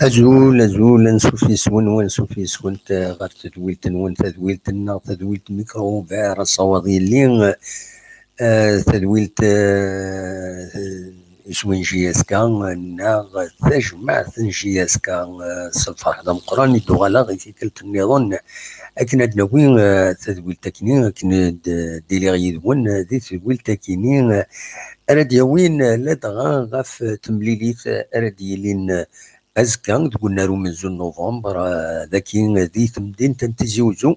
أزول نسوفي سون ونسوفي سون غير تدويلت نون تدويلتنا تدويلت ميكرو فيروس صواديلين تدويلت شوين جياسكا ناغ تجمع جياسكا صفح ذا مقراني دوغالا غيتي تلت النظام أكن أدناوين تدويلت تاكينين أكن ديليغي دون دي تدويلت تاكينين أراديوين لا دغا غاف تمليليت أراديلين أزكا تقولنا رو من زون نوفمبر ذاكي ذي تمدين تنتزيوزو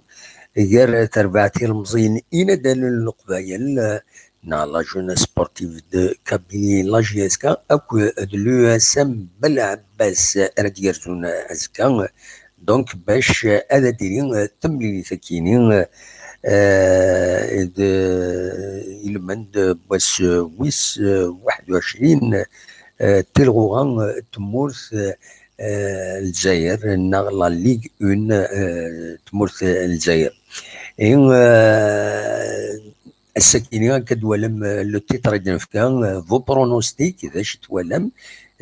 غير تربعتي المزين إنا دال القبايل نا لا جون سبورتيف دو كابيني لا جي اس كا أكو دلو اسم بالعباس رديرزون أزكا دونك باش هذا ديرين تملي ثكينين إلمند باس ويس 21 تلغوغان تمورث الجزائر لا ليغ اون تمورث الجزائر إن السكينة كدولم لو تيتر دنفكا فو برونوستيك إذا شت ولم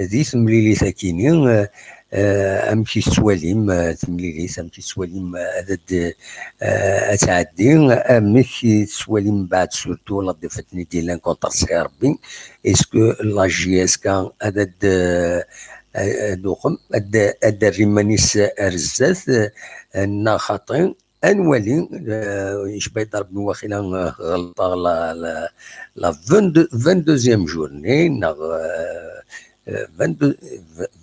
ذي ثمليلي ثكينين أمشي سواليم ثمليليس أمشي سواليم عدد أتعدي أمشي سواليم بعد سورتو لا دفتني ديالان كونتر سي ربي اسكو لا جي اس كا عدد دوخم عدد الريمانيس أرزاث نا خاطين انوالي يشبه يضرب واخيلا غلطه لا 22 جورني نا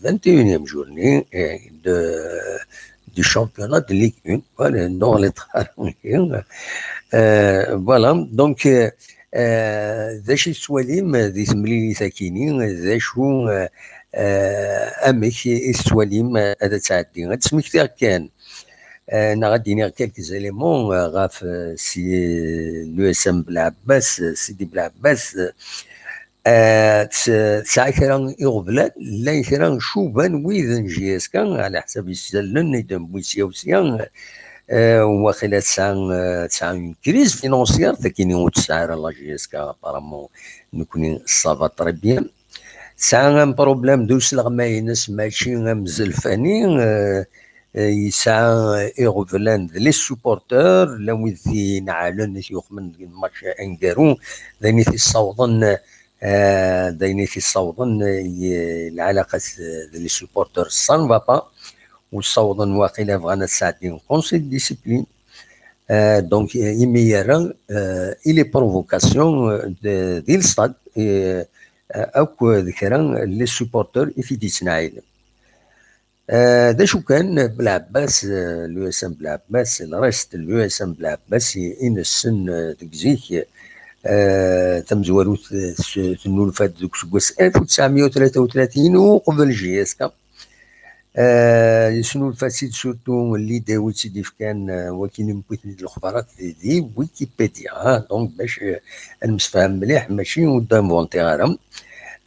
21e journée du championnat de Ligue 1 voilà, dans les voilà donc ذا شي سواليم ذي تمليلي ثاكيني ذا شو امك السواليم هذا تعدي غتسميك كان انا غادي نير كالك زيليمون غاف سي لو اس ام بلعباس سيدي بلعباس ساعة كرا يغبلان لا كرا شوبان ويذن جياسكا على حساب يسلن يدن بويسيا وسيا واخيلا تسعة كريز فينونسيير تاكيني وتسعة لا جياسكا ابارامون نكوني صافا تري بيان تسعة بروبليم دوس الغماينس ماشي مزلفاني يسعى يغفلان لي سوبورتور لا ويذي نعلن يخمن الماتش انكارو ذاني في الصوضن دايني في الصوضن العلاقة لي سوبورتور سان فابا والصوضن واقيلا بغانا تساعدين كونسي ديسيبلين دونك يميرا إلي بروفوكاسيون ديال الستاد أو ذكرا لي سوبورتور يفيدي تنعيل دا شو كان بلعباس لو اس ام بلعباس الريست لو اس ام بلعباس إنسن تكزيك تم تنولفات ذوك سكواس 1933 وقبل جي اس كا سنولفات سيد سورتو اللي داوت سيدي كان وكاين مبوثني الاخبارات دي ويكيبيديا دونك باش نمسفهم مليح ماشي قدام فونتيغارم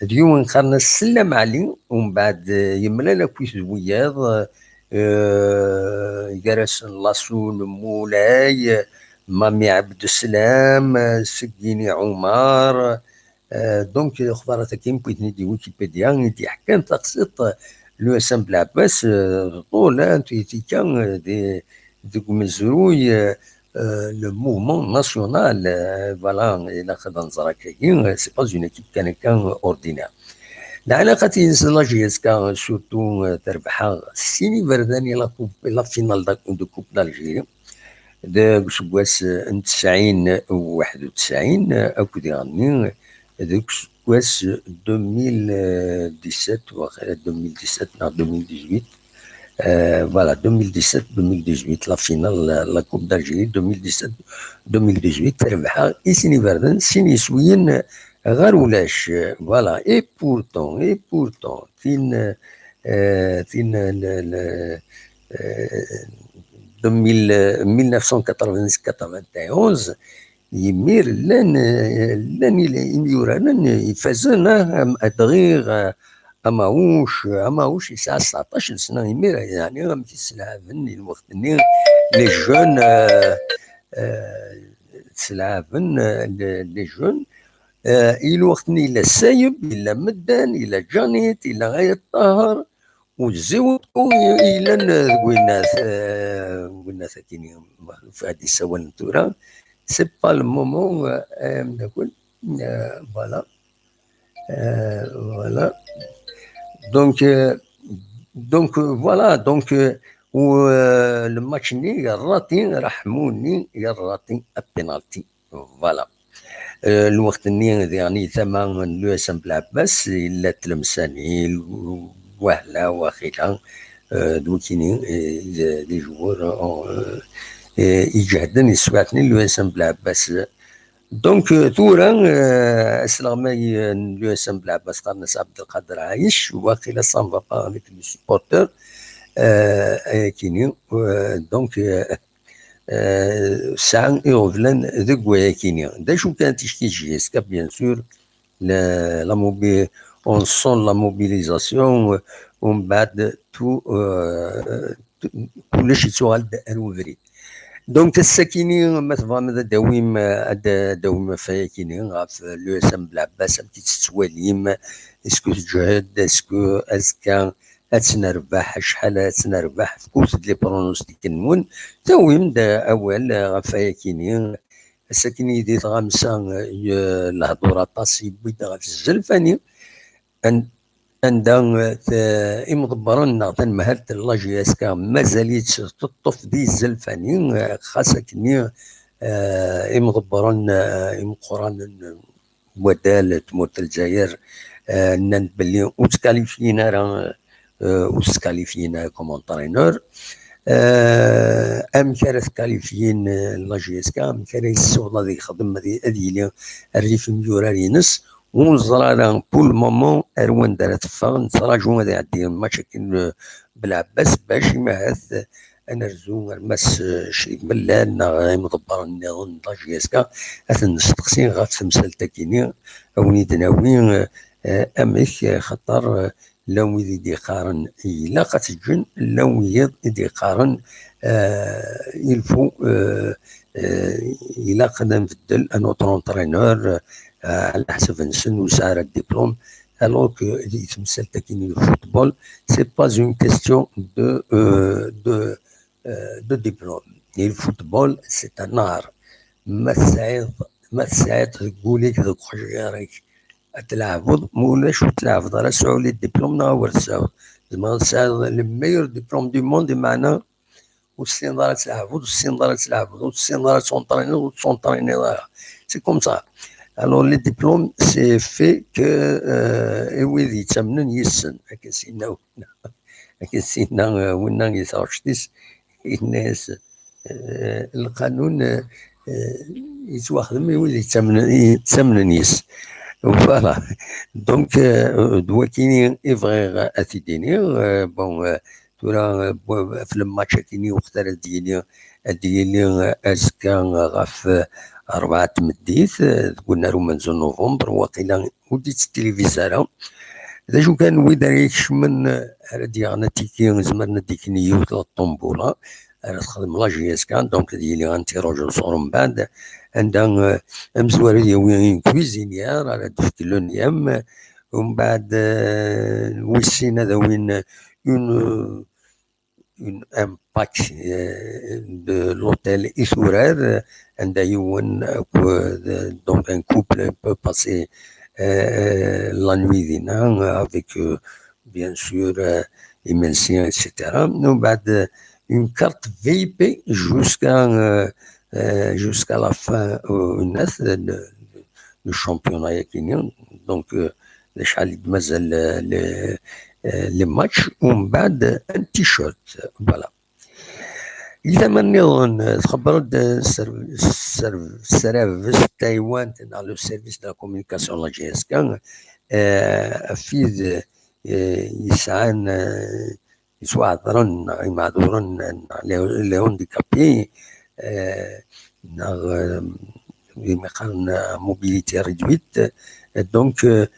اليوم نقارن السلام علي ومن بعد يملا لا كويس وياض جرسن لاسون مولاي، مامي عبد السلام، سكيني عمر. دونك اخبارات كاين بغيتني دي ويكيبيديا دي حكام تقسيط لو اسم بلعباس طول كان دي مزروي لو موفمون ناسيونال. فوالا الى خدنا نزرا كاين سي با اون ايكيب كان اوردينير. العلاقة لا جيسكا سورتو تربحها السيني برداني لا فينال دو كوب دالجيري داك سكواس 90 و 91 اكو غني داك سكواس 2017 واخا 2017 نا 2018. فوالا 2017 2018 لا فينال لا كوب دالجيري 2017 2018 تربحها سيني بردان سيني سوين غير ولاش. فوالا اي بورتون فين فين 1991 يمير لن يورانا يفازنا ادغيغ اماوش يسعى 19 سنه يمير يعني غادي تسلعبن الوقت لي جون تسلعبن لي جون الوقتني إلا سايب إلا مدان إلا جانيت إلا غاية الطاهر والزود إلا قلنا ثاني في هذه السوال نتورا سي با المومون نقول. فوالا فوالا دونك فوالا دونك و الماتش ني الراتي رحموني يا الراتي البينالتي. فوالا الوقت اللي يعني ثمن لو اسم بلعباس الا تلمساني وهلا واخيلا دوكيني دي جوار يجهدن يسواتني لو اسم بلعباس. دونك ثورا اسلامي لو اسم بلعباس قرنس عبد القادر عايش واخيلا سان فابا افيك لي سوبورتور كيني. دونك ساعة يغفلن ذوك وياكيني دا شو كانت تشكي جيسكا بيان سور لا موبي اون سون لا موبيليزاسيون ومن بعد تو كلش يتوغل الوفري. دونك الساكيني مثلا داويم فياكيني غاف لو اسم بلعباس بديت تتواليم اسكو تجهد اسكو اسكا اتنربح شحال اتنربح في كوس لي برونوستيك نمون تاويم دا اول غفايا كيني الساكني دي غامسا الهضوره طاسي بيدا غف الزلفاني عندها مضبرنا تنمهلت لاجي اسكا مازاليت تطف دي الزلفاني خاصة كني مضبرن مقران ودال تموت الجزائر نان بلي وتكاليفينا راه وتكاليفينا كوم انترينور ام كانت كاليفيين لا جي اس كا ام كان يسوق هذه الخدمه هذه اللي الريف ميورارينس ونزرا بول مومون اروان دارت فا نتراجعوا هذا عندي مشاكل بالعباس باش يمهث انا رزو الماس شريك ملان مضبر النظام لا جي اس كا اثن نستقسي غاف تمثال تاكيني اوني دناوي امك خطر لو يدي قارن إلا قتجن لو يدي قارن يلفو إلا قدم نبدل ان اوتر اونترينور على حسب السن وسعر الدبلوم. alors que يتمثل تاكيني الفوتبول سي با اون كيستيون دو دبلوم. الفوتبول سي ان ار ما تساعد تقولي ذوك خجارك تلعبوا مولاش وتلعبوا راه سعوا لي الدبلوم نهار تسعوا زعما تسعوا الميور دبلوم دو موند معنا والسين دار تلعبوا والسين دار تلعبوا والسين دار تونطريني وتونطريني سي كوم سا. الو لي دبلوم سي في كو ويد يتمنن يسن هكا سينا ونا يترشتيس الناس القانون يتواخدم ويد يتمنن يس. فوالا دونك دوا كيني افغي اثيديني بون تورا في الماتش كيني وقتها ديالي اسكا غاف 4 تمديت قلنا رومانزو نوفمبر وقيلا وديت التلفزيون ذا شو كان ويداريكش من ديالنا تيكي زعما ديك نيوت الطنبوله تخدم لا جي اس كان دونك ديالي غنتيروجو صور من بعد عندها مزوار ديال كويزينيير على دفك لونيام ومن بعد ويسين هذا وين اون un pack de l'hôtel Isurer, donc un couple peut passer la nuit dînant avec bien sûr immersion, etc. Nous avons une carte VIP jusqu'à la fin du championnat kenyan. Donc, les matchs ومن بعد un t-shirt voilà. إذا ما نظن تخبرت السيرفيس تايوان dans le service de la communication la GSK فيد يسعان يسوى عذرا معذورا لي هونديكابي موبيليتي ريدويت دونك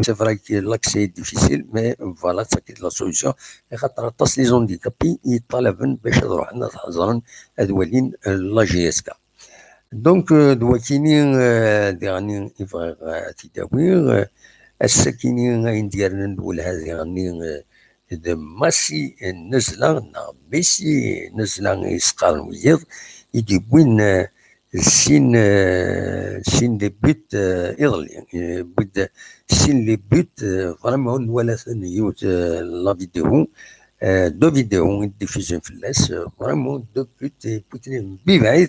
c'est vrai que l'accès est difficile, mais voilà, c'est la solution. خاطر تصل لي زونديكابي يطالبن باش نروح نحضرن ادوالين لا جي اس كا. دونك دواكيني ديغني يفغ تداوير الساكنين غندير ندول هذه غني ماسي نزله ميسي نزله يسقال ويض يدي وين سين لي بوت ايضلي بد سين لي بوت فريمون ولا يوت لا فيديو دو فيديو ديفيزيون في اللاس فريمون دو بوت بوتين ببعيد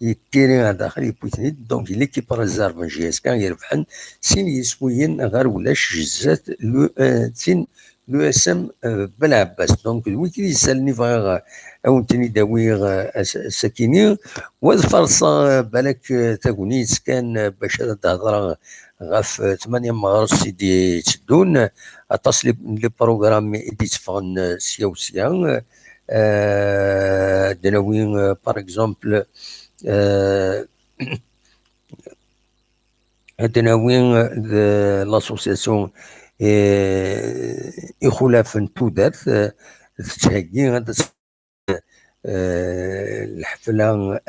يتيري داخل بوتين دونك ليكيب ريزيرف جي اس كان يربحن سين يسوين غير ولاش جزات لو سين لو اس ام بالعباس دونك الويكي يسالني فغير او تاني داوير ساكيني والفرصه بالك تاكونيت كان باش تهضر غاف 8 مغرس سيدي تدون اتصل لي بروغرام ايديت فون سياوسيا دناوين باغ اكزومبل دناوين لاسوسياسيون إخلاف تودرت تهجي الحفلة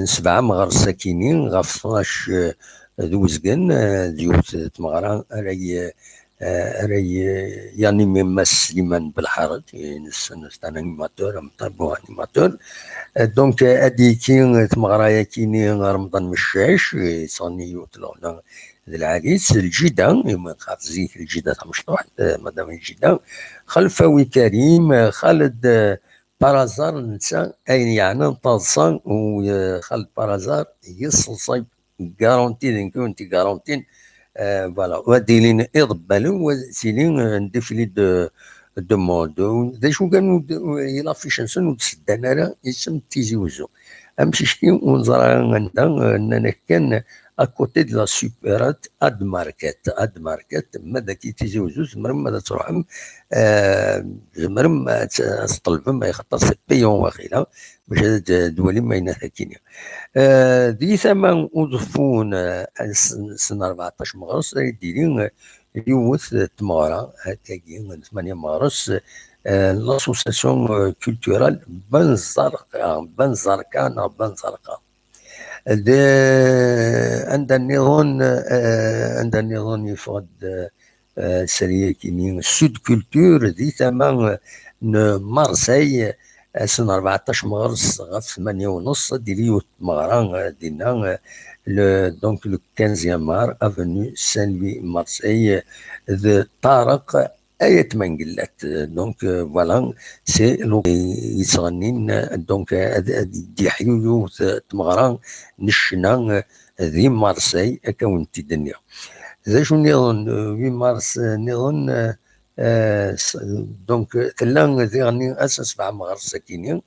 سبعة مغار ساكنين غاف 12 دوزقن ديوت تمغرا راي يعني مما سليمان بالحرج نستان انيماتور مطربو انيماتور دونك ادي كي تمغرا كيني رمضان مشاش صاني يوتلونا العريس الجدة يوم خاف زيك الجدة مشطوح مدام الجدة خلفاوي كريم خالد بارازار نسى اين يعني طاصان وخالد بارازار يصل صيب غارونتي كنتي غارونتين فوالا وديلين اضبالو وسيلين ندفلي دو مود دا شو كانوا يلا في شنسون وتسدانا راه يسم تيزي وزو امشي شكي ونزرع عندنا اننا كان اكوتي دو لا سوبرات اد ماركت ماذا كي تيجي وزو زمرم ماذا تروحهم زمرم تطلبهم ما يخطر سي بيون واخيلا باش دولي ما ينثكيني دي ثمن وظفون سنة 14 مغرس يديرين يوث تمارا هكاكي 8 مغرس لاسوسياسيون كولتورال بنزرقا عند النظام يفرض سريع كيني سود كولتور دي ثمن مارسي سنة 14 مغرس غاف 8 ونص ديريو مغران دينا دونك لو 15 مار افوني سان لوي مارسي ذ طارق آية منقلات دونك فوالا سي لو يصغنين دونك دي حيو تمغران نشنا ذي مارسي اكونتي دنيا ذا شو نظن 8 مارس نظن دونك تلا ذي اساس مع مغار ساكنين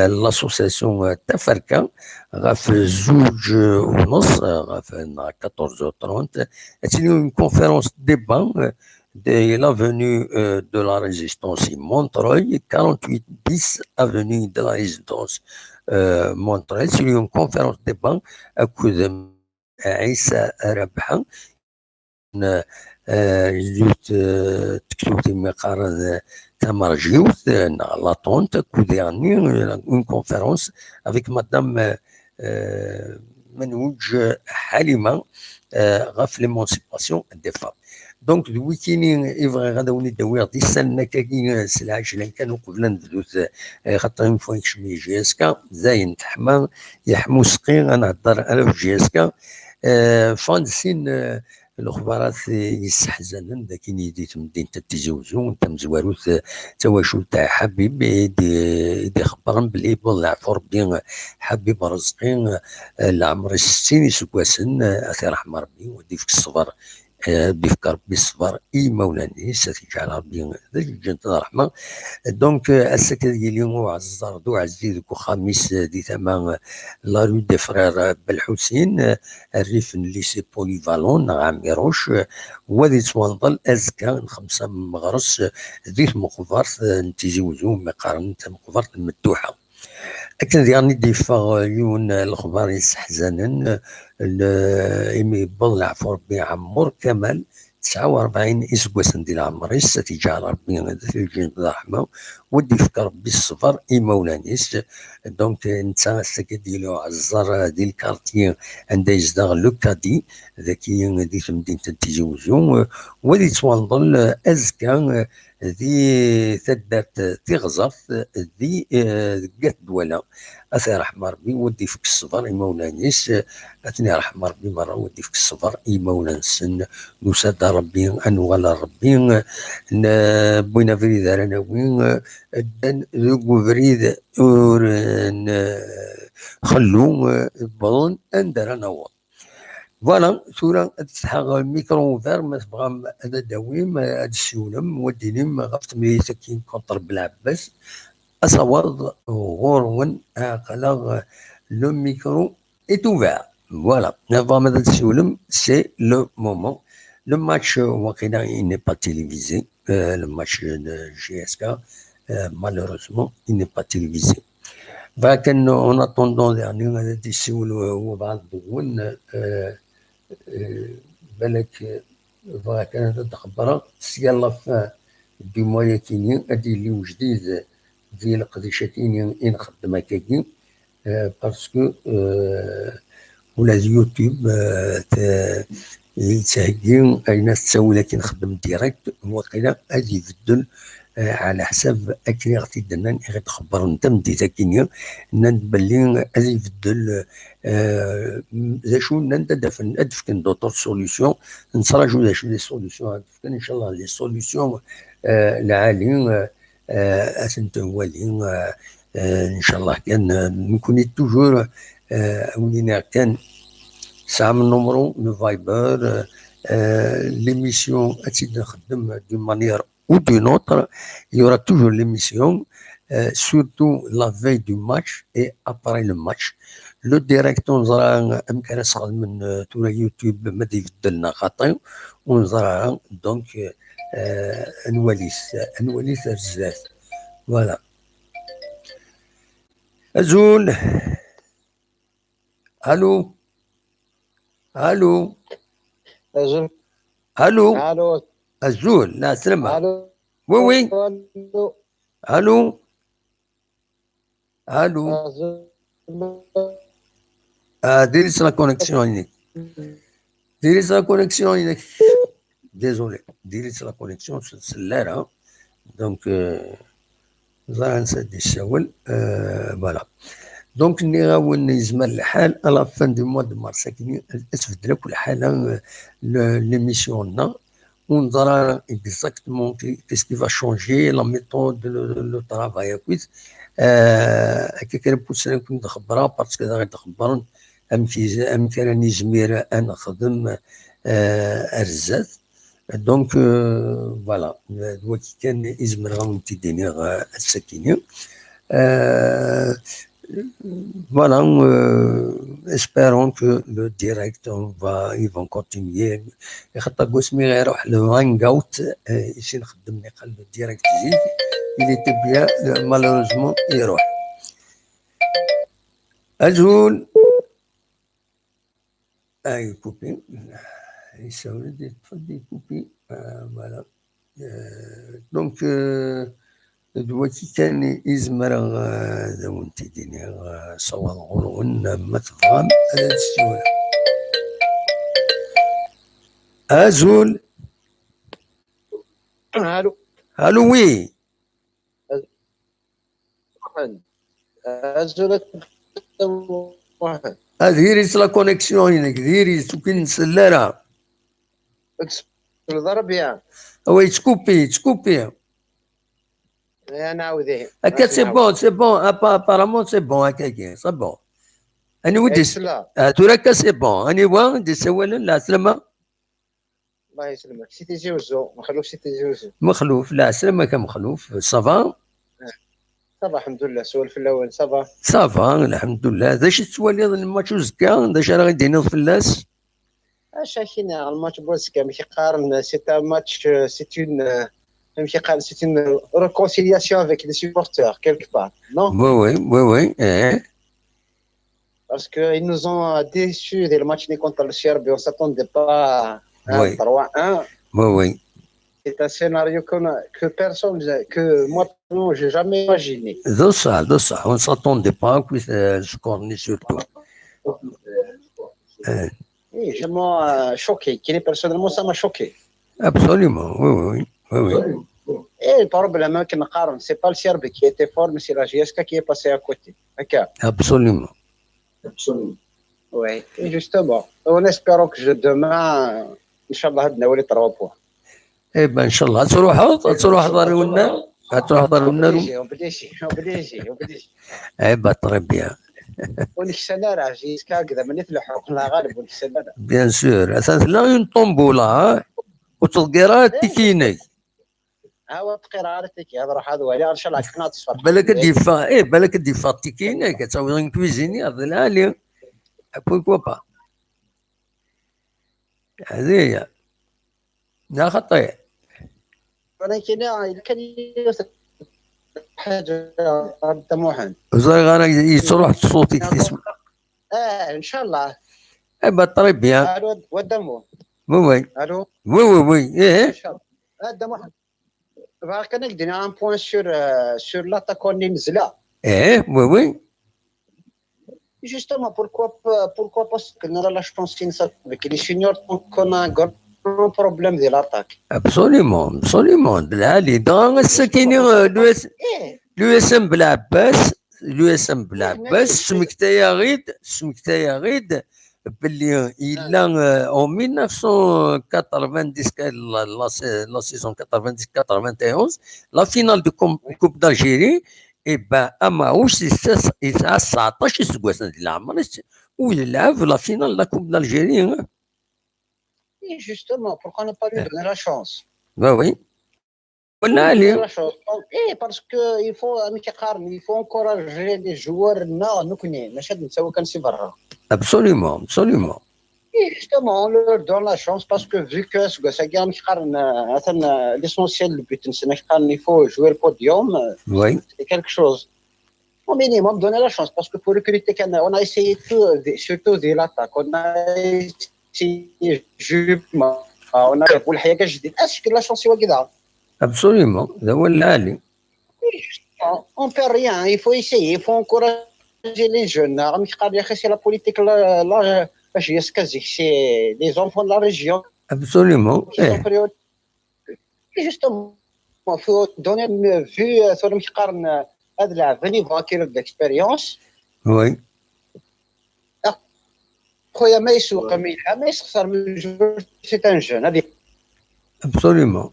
لاسوسياسيون تفركه غاف زوج ونص غاف 14h30 تسيني اون كونفيرونس ديبان de l'avenue de la Résistance Montreuil, 48 bis avenue de la Résistance Montreuil. C'est une conférence de banque à coup de Aïssa Rabha جديد تكتب تما قارن تمر جيوث لاطونت كو ديرني اون كونفيرونس افيك مدام منوج حليمه غاف ليمونسيباسيون دي فام. دونك دويتيني إفغي غادا وني داوير دي سنة كاكي سلعة كانوا قبل ندوث خاطر اون فوا يكشمي جي اس كا زاين تحمى يحمو سقي غنهضر انا في جي اس كا فانسين الاخبارات يستحزنن ذاك يدي مدينه تيزوزو انت مزواروث تواشو تاع حبيب يدي خبرن بلي والله عفو ربي حبيب رزقي العمر 60 سكواسن اثير رحم ربي ودي فيك الصبر بيفكر ربي الصبر اي مولاني ستجعل ربي ذاك الجنة الرحمه. دونك السكر اليوم وعزر دو عزيز خميس دي ثمان لا رو دي فرير بالحسين الريف ليسي بوليفالون عاميروش وذي تونضل ازكى خمسه مغرس ذي مقفرت نتيزوزو مقارنة مقفرت مدوحه. لكن ديالني ديفا يون الاخبار يستحزنن إمي بضلع في ربي عمر كمال 49 اسكواسن ديال عمريس تيجا ربي ذات الجنة الرحمة ودي فكر ربي الصفر اي مولانيس. دونك نتا السكا ديالو عزار ديال الكارتيي عندها يزدغ لو كادي ذاكي دي في مدينة تيجي وزون ودي توانضل ازكى ذي ثدات تغزف ذي قات دولا اثي رحم ربي ودي فيك الصبر اي مولانيس اثني رحم ربي مره ودي فيك الصبر اي مولانسن نساد ربي انوال ربي بوينا فريد رانا وين الدن ذوق فريد خلو بضن اندر نور فوالا ثورة تسحق الميكرو فير ما تبغى هذا داويم هذا السولم وديني غفت مليسا كي كونتر بالعباس أصوات غورون قلق لو ميكرو est ouvert. Voilà. Avant de Soulem, c'est le moment. Le match, il n'est pas télévisé. Le match de GSK, malheureusement, il n'est pas télévisé. لكن en attendant يعني غادي يسولوا هو بعض الدول بالك كانت تخبر يلا في دي مويا كيني غادي يوليو جديد ديال القديشاتين نخدم هكاكي باسكو ولا يوتيوب يتهيئ اي ناس تسوي لكن نخدم ديريكت وقيلا غادي يبدل على حساب اكني غادي درنا غادي تخبر انت مديتا كينيا بلي غادي يبدل ذا شو انت دفن ادفكن دوطور سوليسيون نتراجعوا ذا شو لي سوليسيون ادفكن ان شاء الله لي سوليسيون العالي اسنت والين ان شاء الله كان نكون توجور ولينا كان ساعه من نمرو لو فايبر l'émission d'une manière ou d'une autre, il y aura toujours l'émission, surtout la veille du match et après le match. Le direct, on sera sur YouTube, mais يبدلنا خاطئ ونزرع donc نوليس الزاز. Voilà. أزول. Allô. Allô. أزول. Allô. ألو. أزول. لا سلمى. ألو. Oui, oui. ألو. Allô. Allô. أزول. ديري la connexion هناك. ديري la connexion هناك. Désolé. ديري la connexion سلارة. Donc زرع نسد الشاول. Voilà. دونك ني غاون يزمر الحال على فان دو موا دو مارس تبدل كل حاله ليميسيوننا ونظرا اكزاكتومون كيسكي فا شونجي لا ميثود لو طرافاي كويس هكا كنبوس كنت خبرها باسكو غادي تخبرن ام كان نزمير انا نخدم ارزات دونك فوالا دلوقتي كان يزمر غاون تيديني السكينه. Voilà, espérons que le direct, ils vont continuer. خاطر قسمي غيروح لهانج اوت يمشي نخدم نقلب الديريكت جديد il était bien malheureusement يروح. أزول أي كوبي يساوي دي تفضي كوبي فوالا. دونك دلوقتي كان يزمر ذا تيديني صوال غرون ما تفهم هذا السؤال. ازول الو الو وي ازول واحد هذه ريس لا كونيكسيون هناك ديريس وكاين نسلارها ضرب يا هو تكوبي تكوبي انا عاوده هكا سي بون ابارامون سي بون هكاكي سي بون اني ودي لا توراكا سي بون اني وا دي سوالا لا سلامة الله يسلمك سيتي جوزو مخلوف سيتي جوزو مخلوف لا سلامة كمخلوف صافا صباح الحمد لله سؤال في الاول صباح صافا الحمد لله داش تسوالي الماتش زكا داش راه غيدينو فلاس شاكين الماتش بوزكا ماشي قارن سي ان ماتش سي اون ماشي قارن سي اون ريكونسيلياسيون افيك لي سيبورتور كيلك بار نو وي وي وي ايه parce qu'ils nous ont déçus dès le match contre le Serbie. On ne s'attendait pas à un Oui. 3-1. وي وي C'est un scénario que personne, que moi, non, j'ai jamais imaginé. دو صح اون ساتوندي با كوي سكورني سورتو Et je m'ai choqué. Personnellement, ça m'a choqué. ابسوليومون وي وي وي وي Et le problème, c'est pas le Serbie qui était fort, mais c'est la GSK qui est passée à côté. D'accord. ابسوليومون Oui, et justement, en espérant que demain, Inch'Allah, nous allons 3 points. ايه ان شاء الله تروح ضرورنا تروح ضرورنا obligé. ايه تري بيان ونكسنا راه جيسك هكذا من يفلحوا لا غالب ونكسنا بيان سور اساس لا اون طومبولا وتلقى راه تيكيني هاو تقرارتك هذا راح هذا ولا ان شاء الله كنا تصفر بالك الدفاع بالك الدفاع تيكيني كتسوي ان كويزيني هذا العالي بوركوا با هذه هي لا خطير ولكن كان حاجه طموحا وزي غير يصلح صوتك تسمع ان شاء الله اي تري بيان الو ودمو وي الو وي ايه ان شاء الله طموحا باقي نقدر ان بوين سور لاتاكون اللي نزله ايه وي justement pourquoi parce que nous la chance avec les juniors qu'on a un grand problème de l'attaque ابسوليومون بالعالي دون السكيني لو اس ام بالعباس سمكتايا غيد باللي الا اون 1990 لا سيزون 90 91 لا فينال دو كوب دالجيري اي با اماوش يسعى 19 سكواس ديال العمر ويلعب لا فينال لا كوب دالجيري Et justement, pourquoi ne pas lui donner la chance? وي ولا علي parce que il faut encourager les joueurs مش نسوي كنسي برا. ابسوليومون Et justement, on leur donne la chance parce que vu que l'essentiel du but, il faut jouer le podium, c'est quelque chose. Au minimum, donner la chance parce que pour recruter, on a essayé tout, surtout de l'attaque. On a essayé on a pour الحياة جديد. Est-ce que la chance est كده? ابسوليومون هذا هو العالي. On peut rien, il faut essayer, il faut encourager les jeunes. C'est la politique là. C'est les enfants de la région. Absolument. Et justement, il faut donner une vue sur le niveau acquérir de l'expérience. Oui. C'est un jeune. Absolument.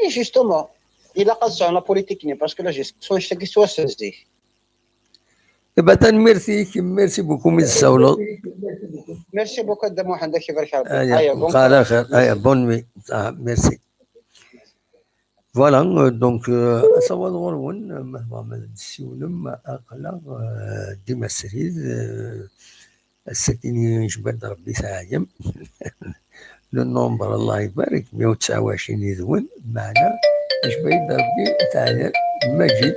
Et justement, il a raison la politique parce que la gestion est soit saisie. ميرسي بوكو من السولو. ميرسي بوكو دمو عندك يبارك الله. على خير. بون نوي. ميرسي. فوالا دونك سوا ضرون مهما السيولم اقلا ديما سريد السكيني جبد ربي ساعيم لو نومبر الله يبارك 129 يذون معنا جبد ربي تعالى مجيد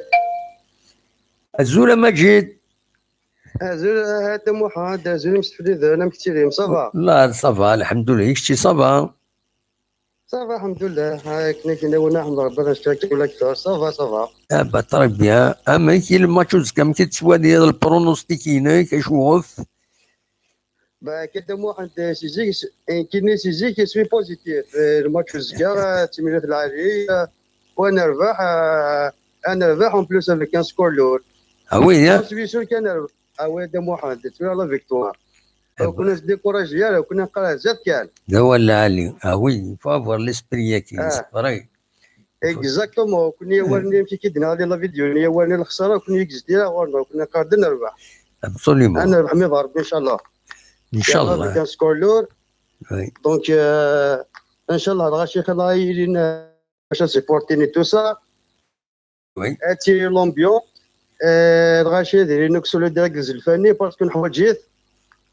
الزولة مجيد زول هذا محمد زول مستفيد انا مكتيريم صافا لا صافا الحمد لله يكشي صافا. صافا الحمد لله. هاك كنا ونحمد ربنا نشكرك ولا كثر. صافا با تري بيان. اما كي الماتش كم كتسوى ديال البرونوستيكينا كيشوف. كده محمد سيزيك كيني سيزيك سوي بوزيتيف الماتش زكا تيميرات العالي وانا ربح. انا ربح اون بلوس افيك ان سكور لور. وي سوي سور كان ربح. وي ده محمد سوي لا فيكتوار. كنا ديكوراجي كنا نقرا زاد كان. ده ولا علي. وي فافور ليسبري كيس فري. اكزاكتومون كنا ورني مشي كيدنا هذه لا فيديو ني ورني الخساره كنا يكزديها ورنا كنا قادرين نربح. ابسوليومون. انا ربح مي ضرب ان شاء الله. ان شاء الله. كان سكور لور. وي دونك ان شاء الله غاشي خلا يرين باش سيبورتيني تو سا. وي اتي لومبيون غاشي ديري نكسو لو داك الفني باسكو نحوج جيت.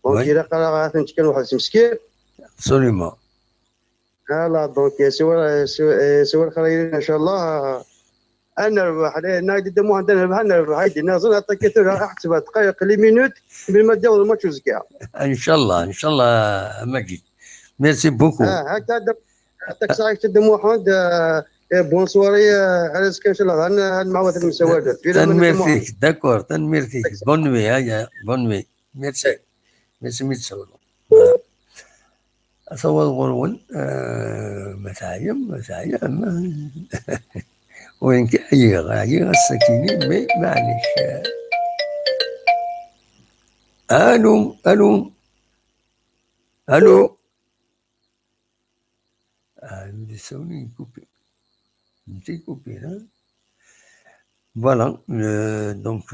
دونك الا قرا كان واحد مسكين. ابسوليومون. لا دونك سوار خير ان شاء الله. انا نربح نادي دمو عندنا نربح نربح هايدي نازل عطاك احسبها دقائق لي مينوت قبل ما تداول الماتش وزكا. ان شاء الله ان شاء الله مجيد. ميرسي بوكو. هكا عطاك ساعه دمو محمد. بون سواري على زكا ان شاء الله معوض المساواة. تنميرتيك داكور تنميرتيك. بون نوي هيا بون نوي. ميرسي ميرسي ميتسول. أصور غرون مسايم وين كايغ السكينين مي معليش. الو الو الو. يسوني كوبي نتي كوبي ها. فوالا دونك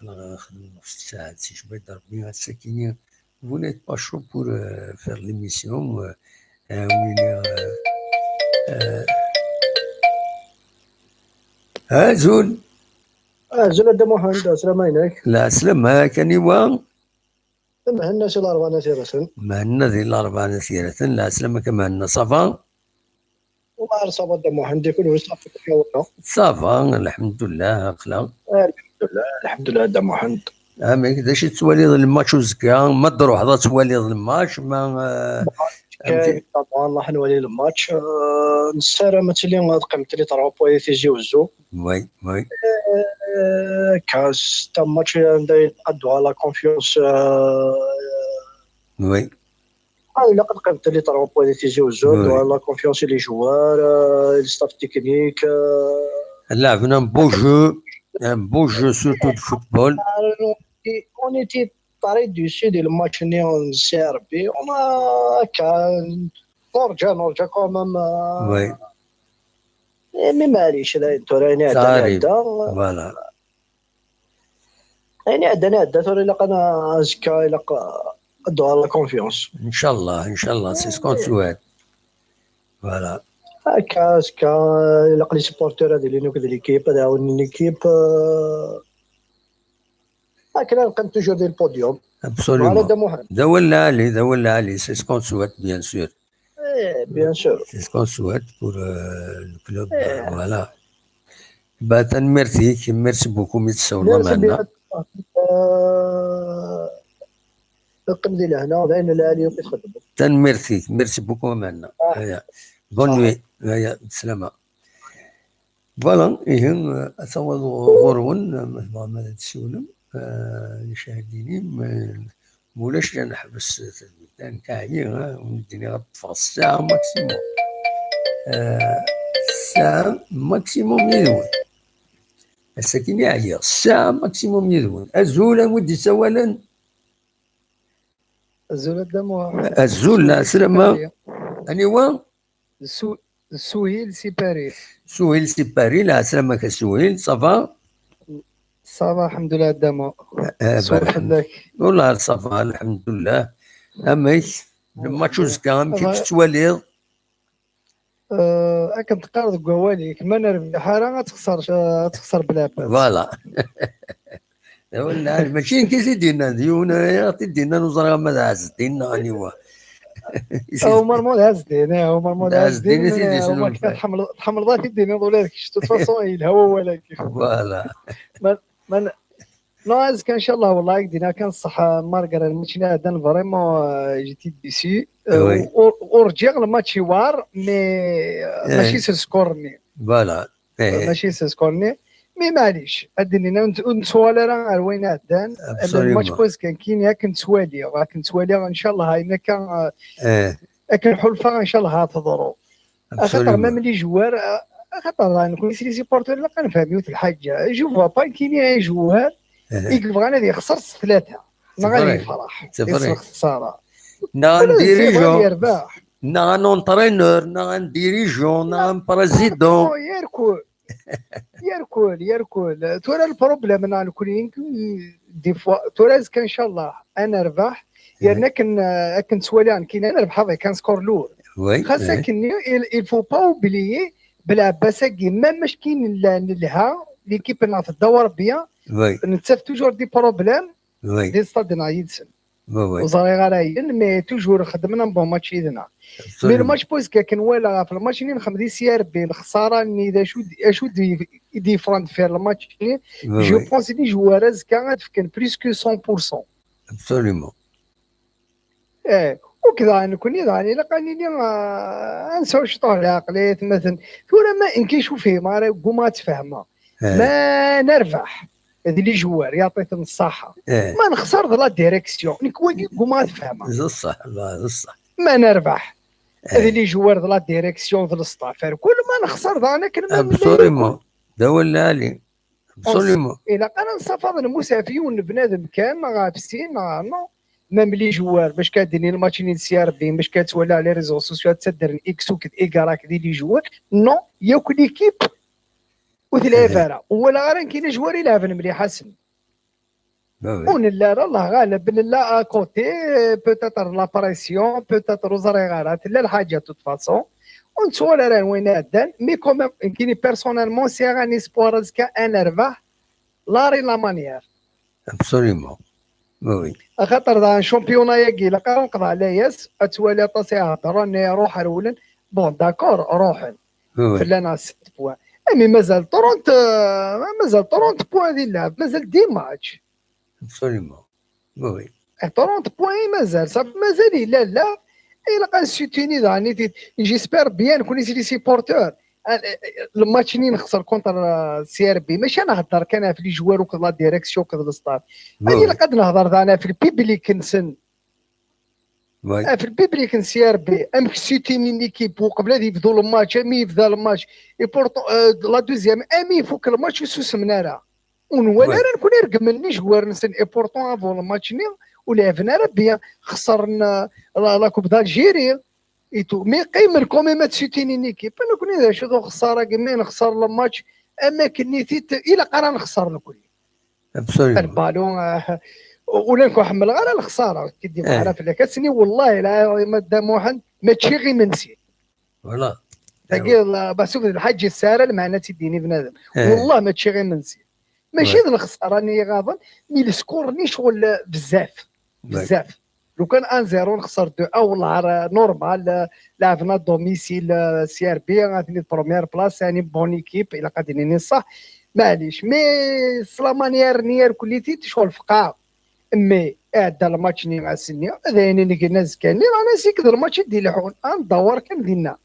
قلنا نخدم نص ساعة سي شوية ضربني السكينين. Vous n'êtes pas chaud pour faire l'émission. زول. زول دا محمد السلام عليك. لا سلام كان يوا. مهنا شي الأربعة نسيرة. مهنا ذي الأربعة نسيرة. لا سلام كمان صافا. وما صافا دا محمد كل صافا كيونا. صافا الحمد لله أخلاق. الحمد لله دا محمد. ما كداش توالي الماتش وزكا ما تروح ذا توالي الماتش ما كاين طبعا راح نولي الماتش. نسارة مثلا قيمت لي 3 بوين تيجي وزو. وي كاس تا ماتش نقدو على كونفيونس. وي الا قد قيمت لي 3 بوين تيجي وزو على كونفيونس لي جوار لي ستاف تكنيك. لعبنا un beau jeu surtout de football. On était très déçus du match en Serbie. On a نرجع quand même. Oui. Mais معليش انتو راني عندنا فوالا. راني عندنا توري لقنا زكا قدو على كونفيونس. ان شاء الله سي سكون سوات. فوالا. هكا لقى لي سبورتور هذه اللي نوكد ليكيب هذا ليكيب. هكذا نقيم توجور ديال البوديوم. ابسوليومون. دا ولا علي سي سكون سوات بيان سور. بيان سور. سي سكون سوات بور الكلوب. فوالا. با تنميرتيك ميرسي بوكو ميتساولا معنا. نقيم ديال هنا باين العالي كيتخدم. تنميرتيك ميرسي بوكو معنا. بون نوي هيا بسلامة. فوالا إهم أتصور غرون ماذا تسولم المشاهدين مولاش نحبس تلفزيون كاعي ونديني غطفى الساعة ماكسيموم. الساعة ماكسيموم يدون. الساكن عيا الساعة ماكسيموم يدون. الزول ودي سوالا. الزول دمو. الزول لا سلامة. أنيوا سهيل سيباري لا سلامك سهيل صافا. صافا الحمد لله دمو. سهيل والله صافا الحمد لله. أماك لما تشوزكا كيف تتواليض. كنتقارض قواليك ما نربح راه تخسر بلا باس. فوالا. ولا ماشي كي دينا ديونا يا تدينا نزرع ما دازتينا انيوا. او مرمود هازدين هما تحمل ذاك الدين ولكن شتو فاصون الهوا ولكن. فوالا. نايز ان شاء الله والله دينا كنصح مارغر الماتش هذا فريمون جيتي ديسي وي ورجع الماتش وار مي ماشي سو سكورني فوالا ماشي سو سكورني مي معليش عندنا نتسوالي راه وين عدان الماتش ابسوليومون بويس كان كاين ياك نتسوالي ان شاء الله هنا كان حلفه ان شاء الله هتضرو خاطر ما ملي جوار خاطر نكون سي سيبورتور لا كنفهميو الحاجه جو با كاين جوار يبغى انا يخسر 3 ما غادي يفرح يصير خساره نان ديريجون يربح نان اونترينور نان ديريجون نان بريزيدون يركل تورا البروبليم انا نكون دي فوا تورا ان شاء الله انا ربح يعني كن سوالان كاين انا ربح هذا كان سكور لور خاصك كني الفو با اوبليي بلا باساكي ميم مش كاين لها ليكيب اللي تدور بيا نتسف توجور دي بروبليم دي ستاد نايدسن وزاري غراين مي توجور خدمنا بون ماتش اذنا مي الماتش بويسكا كان والا في الماتش اللي نخدم سي ار بي الخساره اني اذا شو ديفرنت في الماتش جو بونس لي جوارز كانت كان بريسكو 100% ابسوليومون وكذا نكون يعني لقاني نسوي شطور العقلية مثلا ثورة ما نكيشو فيه ما قوما تفهمها ما نربح هذه اللي جوار يعطيكم الصحة ما نخسر لا ديريكسيون نكون قوما تفهمها صح الله صح ما نربح هذه اللي جوار لا ديريكسيون ذا الستافير كل ما نخسر انا كلمة ابسوليومون دولة لي ابسوليومون إلا أنا نصفر المسافيون بنادم كان غابسين ميم لي جوار باش كاديرين الماتش اللي سي ار بي باش كتولى على لي ريزو سوسيو تسدر اكس وكد ايكاراك ديال لي جوار نو ياكل ليكيب وتلعب ولا غير كاين جوار يلعبن مليح حسن ونلا الله غالب لا كوتي بوتيتر لا بريسيون بوتيتر وزري غارات لا الحاجه توت فاسون ونتسول راه وين هدان مي كوم كاين بيرسونيلمون سي غاني اسبوار كا انا ربح لا مانيير ابسوليومون وي خاطر ذا شامبيونا ياكي لقا نقضى على ياس اتوالي طاسي راني روح رولن بون داكور روحن فلانا 6 بوان امي مازال 30 بوان ديال اللعب مازال دي ماتش ابسوليومون وي 30 بوان مازال صافي مازال لا الا قال سيتيني داني جيسبر بيان كوني سي سيبورتور الماتش اللي نخسر كونتر سي ار بي ماشي نهضر كان في لي جوار وكذا لا ديريكسيون وكذا الستاف هذه اللي قد نهضر انا في البيبليك نسن في البيبليك سي ار بي ام سيتيني ليكيب وقبل هذه يبدو الماتش امي بدا الماتش اي بورتو لا دوزيام امي فوق الماتش وسوس منارا ونولا نكون يرقم مني جوار نسن اي بورتو افون الماتش ولعبنا ربيا خسرنا لا كوب دالجيري ايتو مي قيمر كوميمات سيتيني نيكيب انا كوني اذا شدو خساره كمي نخسر الماتش اما كنيتي الى قرا نخسر الكل البالون ولا نكون حمل غير الخساره كدي معنا في كتسني والله لا ما دام واحد ما تشي غير منسي فوالا تلقى باسوف الحاج الساره المعنى تديني بنادم والله ما تشي غير منسي ماشي ذا الخساره راني غاضن مي السكور ني شغل بزاف لو كان 1-0 نخسر 2 والله نورمال لعبنا دوميسيل سي ار بي غادي بروميير بلاص يعني بون ايكيب الا قادرين صح معليش مي سلامانيير نير كليتي شغل فقاع مي اعدى الماتش ني مع السنيه هذا يعني اللي قلنا زكاني رانا سيك الماتش ديال الحون ندور كان دينا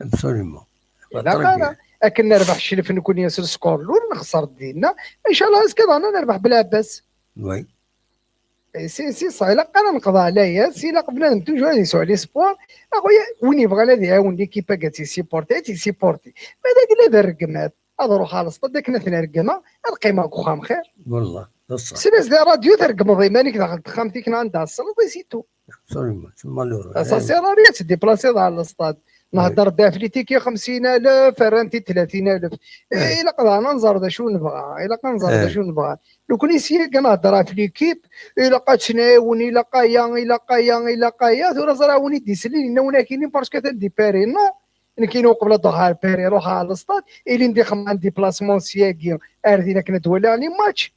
ابسوليومون لا لكن نربح الشلف نكون ياسر سكور لول نخسر دينا ان شاء الله اسكت انا نربح بلا باس وي سي صاي لا انا نقضى عليا سي لا بنادم توجور يسوع لي سبور اخويا وين يبغى لا يعاون ليكيبا كاتي سيبورتي ماذا قال هذا الرقمات هذا روح خالص داك نثني رقمه القيمه كوخام خير والله صح سيناس دي راديو ترقم ضيمانك داخل خامتيك عندها الصلاه سيتو ابسوليومون تما لورو اساسي راه تديبلاسي على الاستاد نهضر دافليتيكي 50,000 فرانتي 30,000 الا قدرنا نزرد شو نبغى الا كنزرد شو نبغى لو كنت سي كنهضر في ليكيب الا قاتناوني الا قايا ثورا زراوني ديسلي لنا ونا كاينين باسكو تدي باري نو كاينو قبل ضحى باري روح على الاستاد اللي ندي خمام ديبلاسمون سياكي اردينا كنا دولي على ماتش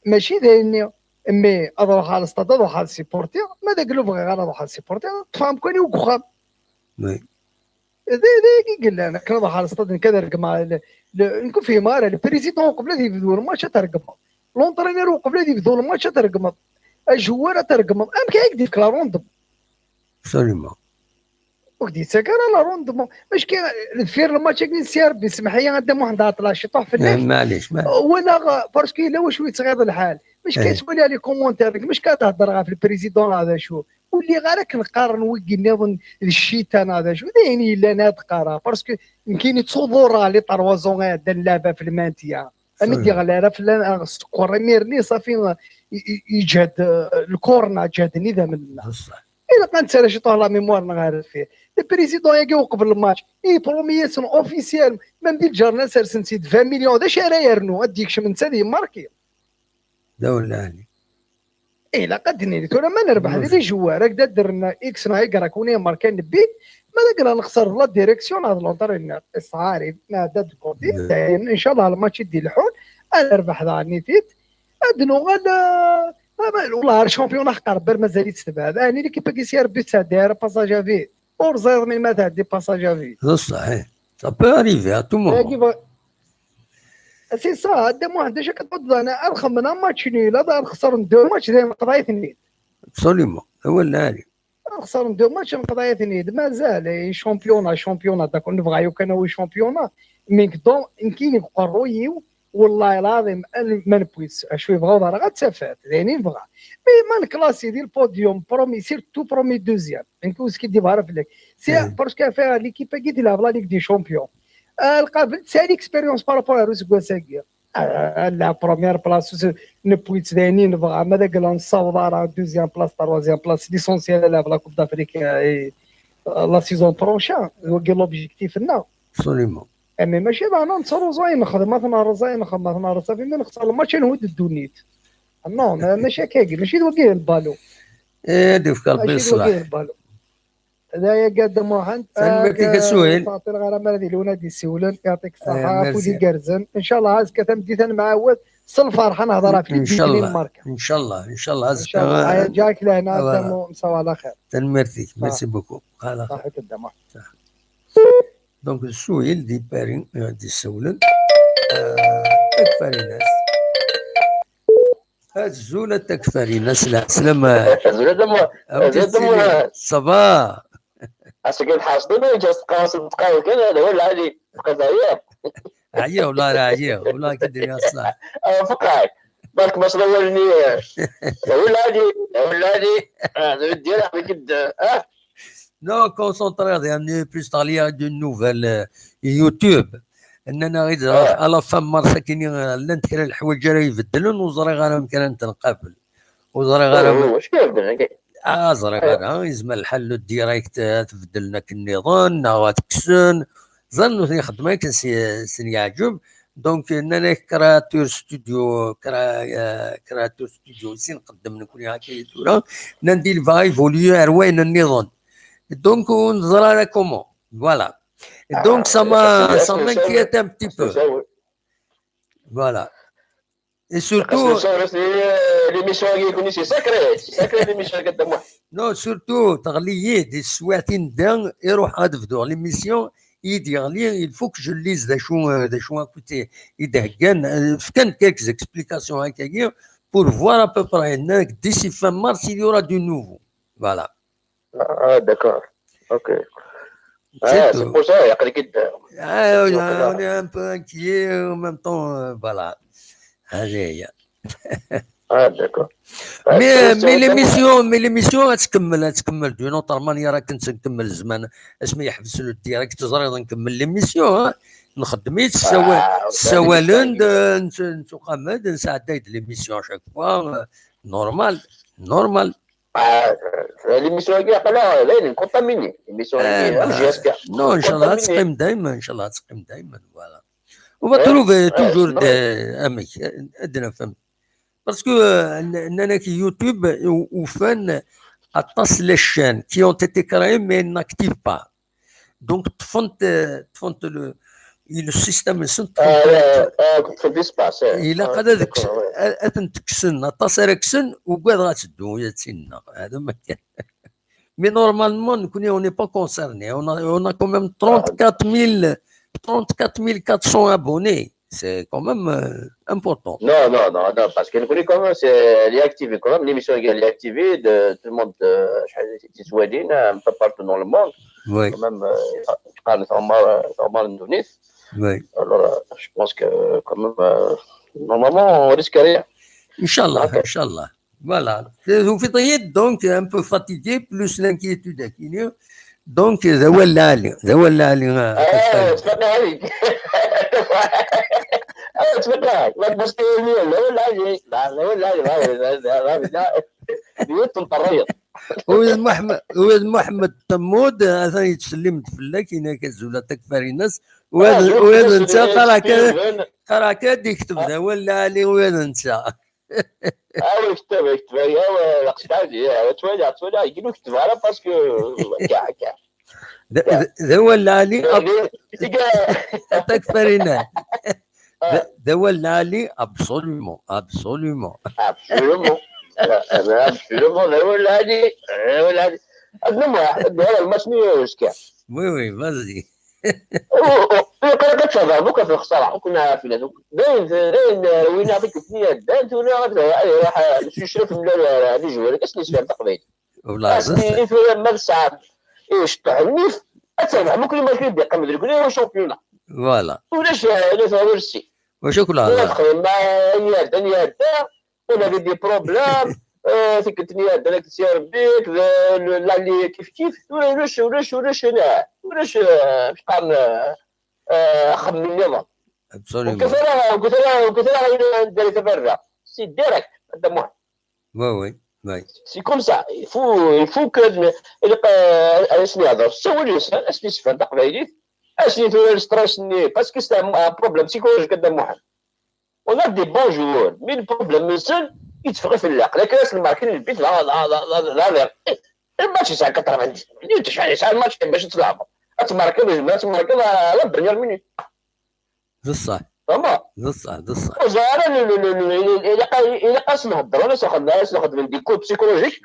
ماشي دايرني مي اروح على الاستاد اروح على السيبورتي ماذا قالوا بغي غير اروح على السيبورتي تفهم كوني وكخام ذي قال لنا كنا نروح على الاستاد كذا رقم نكون في ماره البريزيدون قبل يبدو الماتش ترقم لونترينير وقبل هذه يبداو الماتش ترقمط الجوار ترقمط ام كاين ديك لا روندمون ابسوليومون ودي سكر لا روندمون باش كي فير الماتش كي سير بسمح لي غادي واحد عطلاش يطيح في النفس معليش ولا باسكو الا واش يتغير الحال باش كتولي لي كومونتير مش كتهضر في البريزيدون هذا شو واللي غير كنقارن ويكي نظن الشيطان هذا شو دايني الا انا تقرا باسكو يمكن تصورا لي طروازون هذا اللعبه في المانتيا انا دي غير في السكور ميرني صافي يجهد الكورنا جهدني ذا من بصح الا كانت سالا شي طالع ميموار غير فيه البريزيدون يجي قبل الماتش بروميسيون اوفيسيال من بين جارنا سرسن سيد 20 مليون هذا شاري رنو اديك من سالي ماركي دولة علي لا قد نيت ولا ما نربح هذه جوار هكذا درنا اكس نايكرا كوني ماركا نبي ما نقدر نخسر لا ديريكسيون هذا لونترينير الصعاري ما داد كوردي ان شاء الله الماتش يدي الحول انا نربح ذا نيتيت ادنو غادا والله الشامبيون قرب مازال يتبع اني اللي كيف كيسير بيت داير باساج في اور زير من ما تعدي باساج في صحيح ça peut arriver à tout moment سي سا هذا ما عندهاش كتقول انا الخمنا ماتش نيل هذا نخسر ندير ماتش زي قضايا ثنين ابسوليومون هو اللي نخسر ندير ماتش قضايا ثنين مازال شامبيونا داك نبغيو كان هو شامبيونا ميك دون يمكن يبقى رويو والله العظيم ما نبغيش شوي بغاو راه غتسافات يعني نبغى مي ما نكلاسي ديال البوديوم برومي سيرتو برومي دوزيام نكوز كي ديبها في لك سي باسكو فيها ليكيب كي تلعب لا ليغ دي شامبيون القابل سالي اكسبيريونس بارابور روس كواساكي لا بروميير بلاص نبغيت داني نبغى ماذا قال نصاوب راه دوزيام بلاص تروازيام بلاص ليسونسيال لا بلا كوب دافريك لا سيزون بروشان هو قال لوبجيكتيف لنا ابسوليومون امي ماشي انا نتصرو زين نخدم مثلا زين نخدم مثلا صافي ما نخسر الماتش نهود الدونيت نو ماشي كاكي ماشي دوكي البالو هادي في قلبي الصلاح هذايا قدام واحد سلمك السؤال تعطي الغرامه هذه الولاد يسولن يعطيك الصحه فودي كرزن ان شاء الله هاز كتمدي معاود صل فرحه نهضرها في ان شاء الله ان شاء الله ان شاء الله ان شاء الله جاك لهنا قدام مساو على خير تنمرتيك ميرسي بوكو على خير قدام دونك السؤال دي بارين دي سولن تكفاري ناس هاد الزولة تكفاري ناس سلامة زولة صباح اسكي حاصلين جاست قاصد دقائق كذا هذا ولا عادي قضايا عيا والله راه عيا والله كدير يا صلاح فقعك بالك باش نولني ولا عادي ديالها كد نو كونسونطري يعني بلوس تغليا دو نوفيل يوتيوب اننا غير على فم مره كاينين لنت كاين الحوايج راه يبدلون وزري غير يمكن نتنقابل وزري غير واش كيبدل زري غير يزمل الحل الديريكت تبدلنا النظام غاتكسن ظنوا خدمه كان يعجب دونك اننا كراتور ستوديو كراتور ستوديو سي نقدم نكون هكا دورا ندير فاي فوليو اروين النظام دونك نزرى كومون فوالا دونك ça m'inquiète un petit peu voilà et surtout l'émission qui c'est sacré l'émission قدام واحد non surtout تغليي دي سواعتين دان يروح هاد فدور ليميسيون يدير il faut que je lise des choix écoutez يدهكان كان quelques explications هكايا pour voir à peu près d'ici fin mars il y aura du nouveau voilà d'accord ok c'est pour ça يا قريب on est un peu inquiet en même temps voilà هذه هي d'accord مي ليميسيون تكمل دو نوتر مانيا راه كنت نكمل الزمان اسمي يحبس له الديريكت زريض نكمل ليميسيون نخدميت السوالن نتقامد نساعد ليميسيون شاك فوا نورمال l'émission qui appelle là une contaminée l'émission j'espère non ان شاء الله تقيم دائما فوالا وبتروفي توجور امي ادنا فهمت باسكو اننا كي يوتيوب وفان اطاس لي شان كي اون تيتي كراي مي ناكتيف با دونك تفونت لو السيستم سنت في الاسباس الى قد هذاك تكسن اطاس راكسن وكاد غتدو يا تينا هذا ما كان مي نورمالمون نكون اوني با كونسيرني اون ا كوميم 34400 400 abonnés c'est quand même important. Non, non, non, non, parce que nous quand même, elle est activée quand même, l'émission elle est activée, de tout le monde, un peu partout dans le monde, Oui, quand même, normal, oui. alors je pense que quand même, normalement, on risque rien. Inch'Allah, Ok. Inch'Allah. Voilà. Vous faites donc un peu fatigué, plus l'inquiétude qui donc ذا تفرق عليك تفرق ما تبص لا ولا بيوت الطريق ولد محمد تمود ثاني تسلمت فلاك كاين كزوله تكفاري ناس وهذا انت قرا كاد يكتب ذا ولا علي وهذا انت يكتب تولي يجي يكتب على باسكو كاع ذا ولا علي تكفاري ناس ذا ولا علي ابسوليومون absolument ذا ولا علي هذا المسمي كاع وي فازي قد تفضل بك في الخساره كنا في هذوك باين وين عطيك ثنيه دانت ولا راح يشرف من هذه جوار كاش نسفهم تقبيل والله اسني في مرسى ايش تعنيف اتسمع ممكن ما كاين دقه مدري كل شامبيون فوالا ولاش لا السي وشكرا ندخل مع نياد ولا دي بروبلام فيك الدنيا داك سير بيك لا اللي كيف ولاش هنا ولاش بقى خمم النظام وكثيرا ندير تبرع سي ديريكت هذا مهم وي سي كوم سا يفو كان اسني هضر سولي اسني سفان تقبايلي اسني في ستريس باسكو سي بروبليم سيكولوجيك هذا مهم on a des bons joueurs mais le problème seul يتفقوا في اللعب لكن الناس الماركين البيت لا الماتش يساع 90 انت شحال يساع الماتش باش تلعب تماركي لا بريال مينيت بصح فما بصح وزاره الى قاس نهضر انا ناخذ من دي كود بسيكولوجيك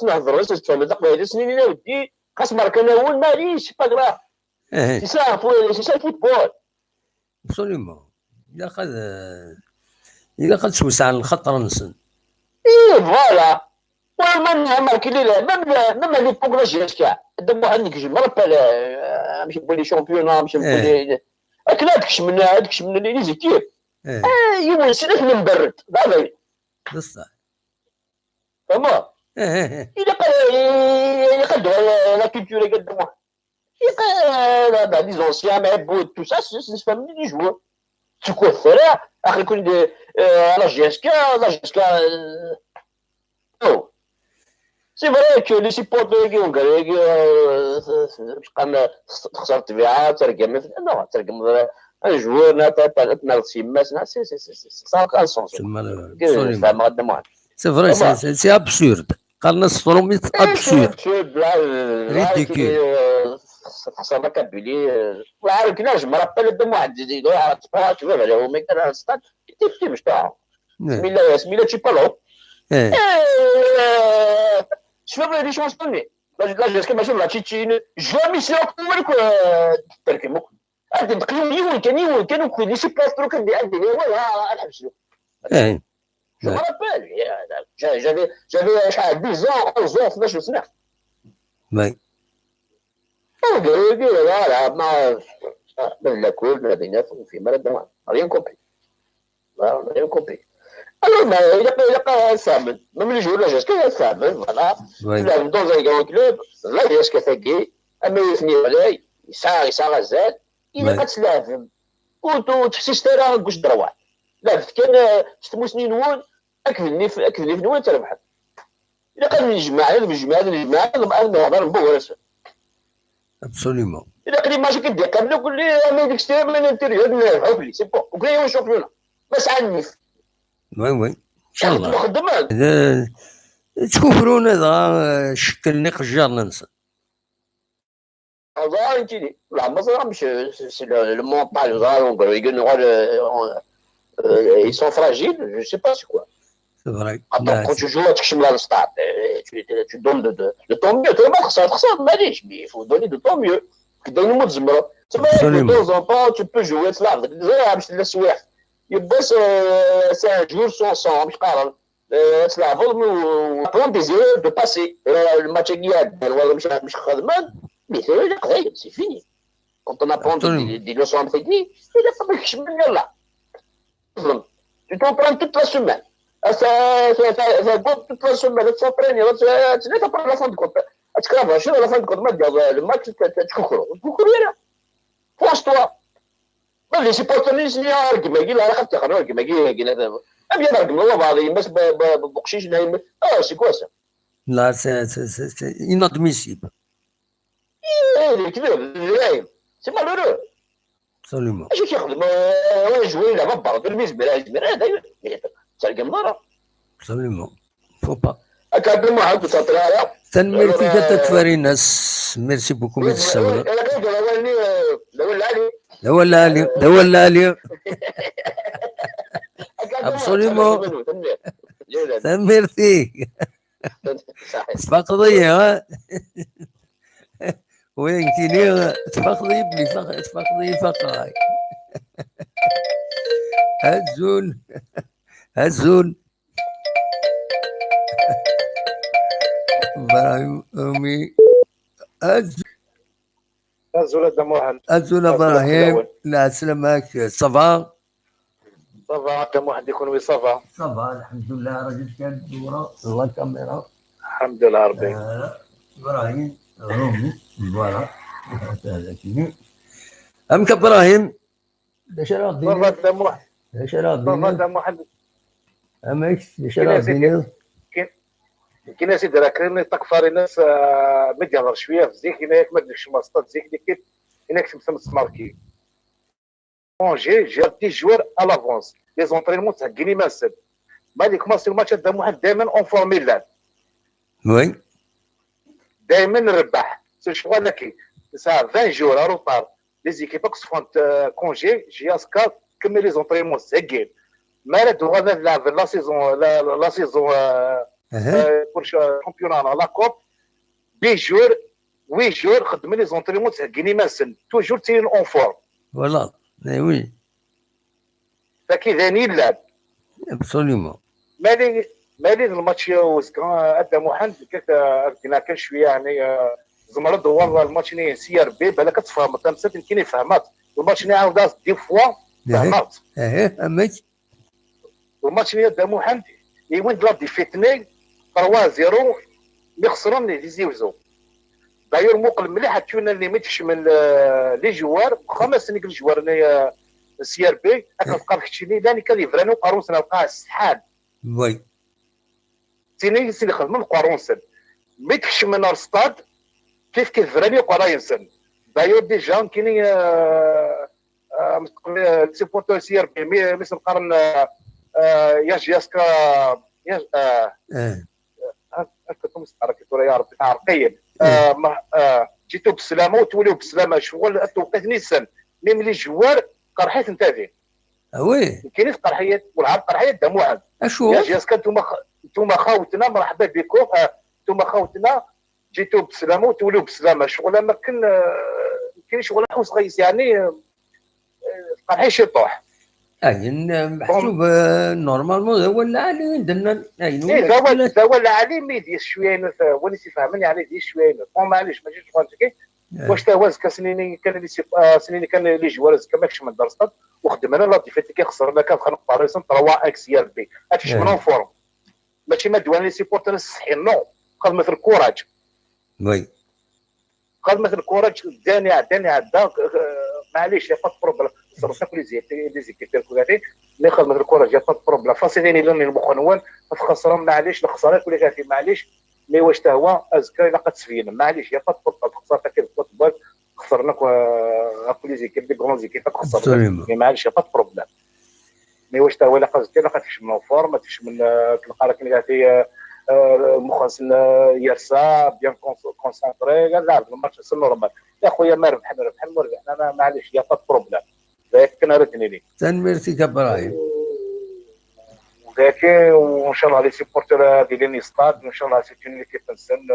نهضر تفهم تقبل سنين الى ودي خاص مارك انا هو ماليش با كراف سي سا فوتبول ابسوليومون إذا قد توسع الخطر نسن فوالا والمن ماركي لي ميم لي بوغلاجيات كاع دابا عندك جوج مرات ماشي نقول شامبيون ماشي نقول لكن هذاك من لي زيكيب يولي سيدك من برد دابا بصح فما إلا قدوا لا كولتور قدموا بعد لي زونسيان مع بود تو سا نفهم لي جوور تكون الثراء اخي يكون لا جيسكا سي فري كو لي سيبورتور كيون قال تخسر تبيعات ترقم نو ترقم ان جوور ناط سيماس سي سا كان سونس فاهم غدا ما سي فري سي ابسورد قالنا ستروميت ابسورد ريديكول تحصل لك بلي وعارف كناش مربى لدم واحد يزيدو عرفت شوف على هو ميكان ستاد تي مش تاعو سميلا تشيبالو شوف لي شونسوني لا جاسك ماشي لا تشيتشين جامي سي عمرك تركمك انت تقيم يون كان كل شي باسترو كان عندي ولا العب شنو je me rappelle j'avais شحال 10 ans 11 ans 12 سنه وي لا ما لا كل ما بيناتهم في مرض rien compris rien compris alors ما يلقى الثامن من الجول لا جاسكا الثامن فوالا لا dans un grand club لا جاسكا ثقي اما يثني عليه يسار غزال الا كتلعب وتحسي ستيرا كوش دروات لا كان 6 سنين وون اكفني في نوان تربح الا كان نجمع نهضر بو ابسوليومون الا قريب ماشي كدير قبل قول لي انا ديك السير من الانتيريور نلعب لي سي بون وكاين هو شامبيون بس عنف وي ان شاء الله نخدم تكفرون هذا شكلني قجار ننسى هذا انت لا ما مش سي لو مونطال قالوا يقولوا ils sont fragiles je sais pas c'est quoi c'est vrai quand tu joues تكشم لا السطاد tu donnes de ton mieux tu ما تخسر معليش mais il faut donner de ton mieux دايما ما تزمروا تما دو زونطون تو بو جوي تلعب زي باش تلا سوايع يباس سا جور سون سون باش قارن تلعبوا بون ديزير دو باسي الماتش قياد ولا مش خدمان مثلا لا قضيه سي فيني كونت انا بون دي لوسون تكنيك الا ما كاش من يلا تظلم tu t'entraînes toute la semaine ça compte toute la semaine tu t'entraînes tu n'es pas à la fin de compte تكرهها شنو على fin de compte ما تقضي الماتش تكوكرو لا فرص-toi ما لي سيبورتريز لي ارجم يجي لا خدت خلنا ارجم يجي ابي ارجم والله بعضي بس بقشيش نايم سي كوا سا لا سي inadmissible. كبير نايم سي مالورو Absolument. اش كيخدم هو جوي لا برا بالنسبه لها هذا ترجم مره Absolument. Faut pas. اكاد ما عاد تطلع تنميرتي كتتفاري الناس. ميرسي بوكو من السوله. لا لي Absolument. تنميرتي تفقدي وين كيني تفقدي بلي تفقدي فقاي هزول ابراهيم امي نزول دموع هزول ابراهيم لا سلامك صافا صافا دم واحد يكون وي صافا الحمد لله راجل كان الدوره الله الكاميرا الحمد لله ربي ابراهيم رومي فوالا هذا كيني امك ابراهيم اش راه صافا دم واحد اش راه صافا دم واحد امك اش راه كاين ناس يدير كاين تكفار الناس ما يهضر شويه في زيك كاين ما ديكش ماستات زيك كاين كاين ماركي كونجي جي دي جوار ا لافونس لي زونطرينمون تهكيني ماسل بالي كوماسي الماتش دام واحد دائما اون فورمي لعب وي دائما نربح سي شغل لكي ساعه 20 جور روطار لي زيكيب فون كونجي جي اسكا كمل لي زونطرينمون ساكين ما لا دوغا نلعب لا سيزون pour championnat la coupe 8 jours خدم لي زونطريمون تهكيني ماسن توجور تيرين اون فورم فوالا وي فكذا اللعب ابسوليومون مالي الماتش وزكا ادى محمد كنا كان شويه يعني زمرد هو الماتش ني سي ار بي بالك تفهم تمسات كاين فهمات الماتش ني عاود دي فوا فهمات امك الماتش ني ادى محمد وين لا ديفيتني 3-0 اللي خسرهم اللي يزيوزو داير موقل مليح تشوفنا اللي ما تشمل لي جوار خمس سنين الجوار اللي سي ار بي كتلقى كشيني داني كان يفرانو قاروسنا لقاه السحاب وي سيني خدموا قاروسن ما تكشمنا الستاد كيف فراني قراينسن داير ديجا كاينين سيبورتور سي ار بي مثل قرن يا جياسكا كنتم مستحركتوا يا ربي عرقيا جيتوا بالسلامه وتوليوا بالسلامه شغل التوقيت نيسان ميم لي جوار قرحيت نتاعي وي كاين قرحيات والعرب قرحيات دم واحد اشو يا جيسكا انتم خاوتنا مرحبا بكم انتم خاوتنا جيتوا بالسلامه وتوليوا بالسلامه شغل ما كاين شغل حوس غيس يعني قرحي شي طوح محسوب نورمالمون هو العالي درنا هو العالي ميدي شويه ولي تفهمني عليه دي شويه معليش ماشي شغل كي واش تا وازك سنيني كان لي جوارز كما كش من درست وخدم انا لطيفه كيخسر انا كنخلق باريسون 3 اكس يا ربي هادشي من فورم ماشي ما دواني سيبورتر الصحي نو قال مثل الكوراج وي قال مثل الكوراج داني عدا معليش يا با بروبليم صرفنا كل زيكيب كلاتي مي خدمت الكوراج يا با بروبليم فاسيني لوني المخنون تخسر معليش الخسارات كل كافي معليش مي واش تا هو ازكى الا قد تسفين معليش يا با خسرت كيف فوتبول خسرنا كل زيكيب دي كرون زيكيب خسرنا مي معليش يا با بروبليم مي واش تا هو الا قد تمشي من فورم تمشي من تلقى لك كلاتي مخزن يرسى بيان كونسونطري كاع لاعب الماتش سي نورمال يا خويا ما ربح انا معليش يا با بروبليم لكن ردني لي تنميرتي كابراهيم لكن وان شاء الله لي سيبورتور ديالي ستاد ان شاء الله سي اون ليكيب نسن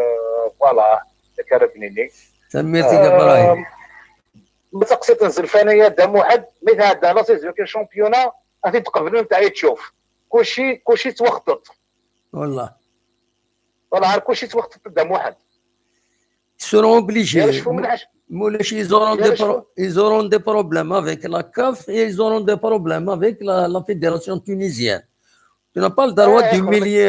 فوالا ردني لي تنميرتي كابراهيم ما تقصي تنزل فانايا دام واحد مثل هذا لا سيزون كاين شامبيونا غادي تقبلوا نتاع تشوف كلشي توخطط والله والله كلشي توخطط دام واحد ils seront obligés. شوفوا من عش Moulach, ils auront des problèmes avec la CAF et ils auront des problèmes avec la fédération tunisienne. Tu n'as pas le droit d'humilier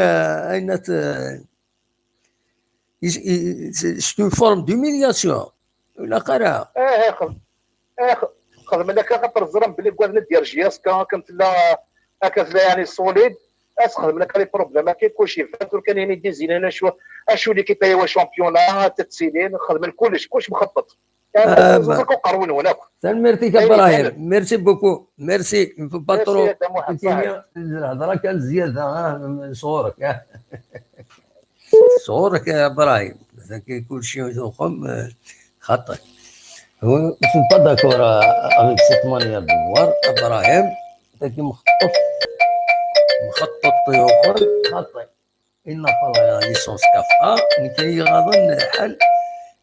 c'est une forme d'humiliation. La cara. خذ منك خاطر الزرم بلي بغا ديال جياس كانت لا يعني سوليد اسخذ منك لي بروبليم كاين كلشي فات كان يعني ديزين انا شو اللي كيطيوا شامبيونا تتسيلين خذ من كلش مخطط يعني قرون هناك ميرسي ابراهيم ميرسي بوكو ميرسي باترو الهضره كان زياده صورك صورك يا ابراهيم كاين كلشي يخم خطا هو je suis pas d'accord avec cette manière de voir ابراهيم كي مخطط يخرج خطا إن با ليسونس كافا كي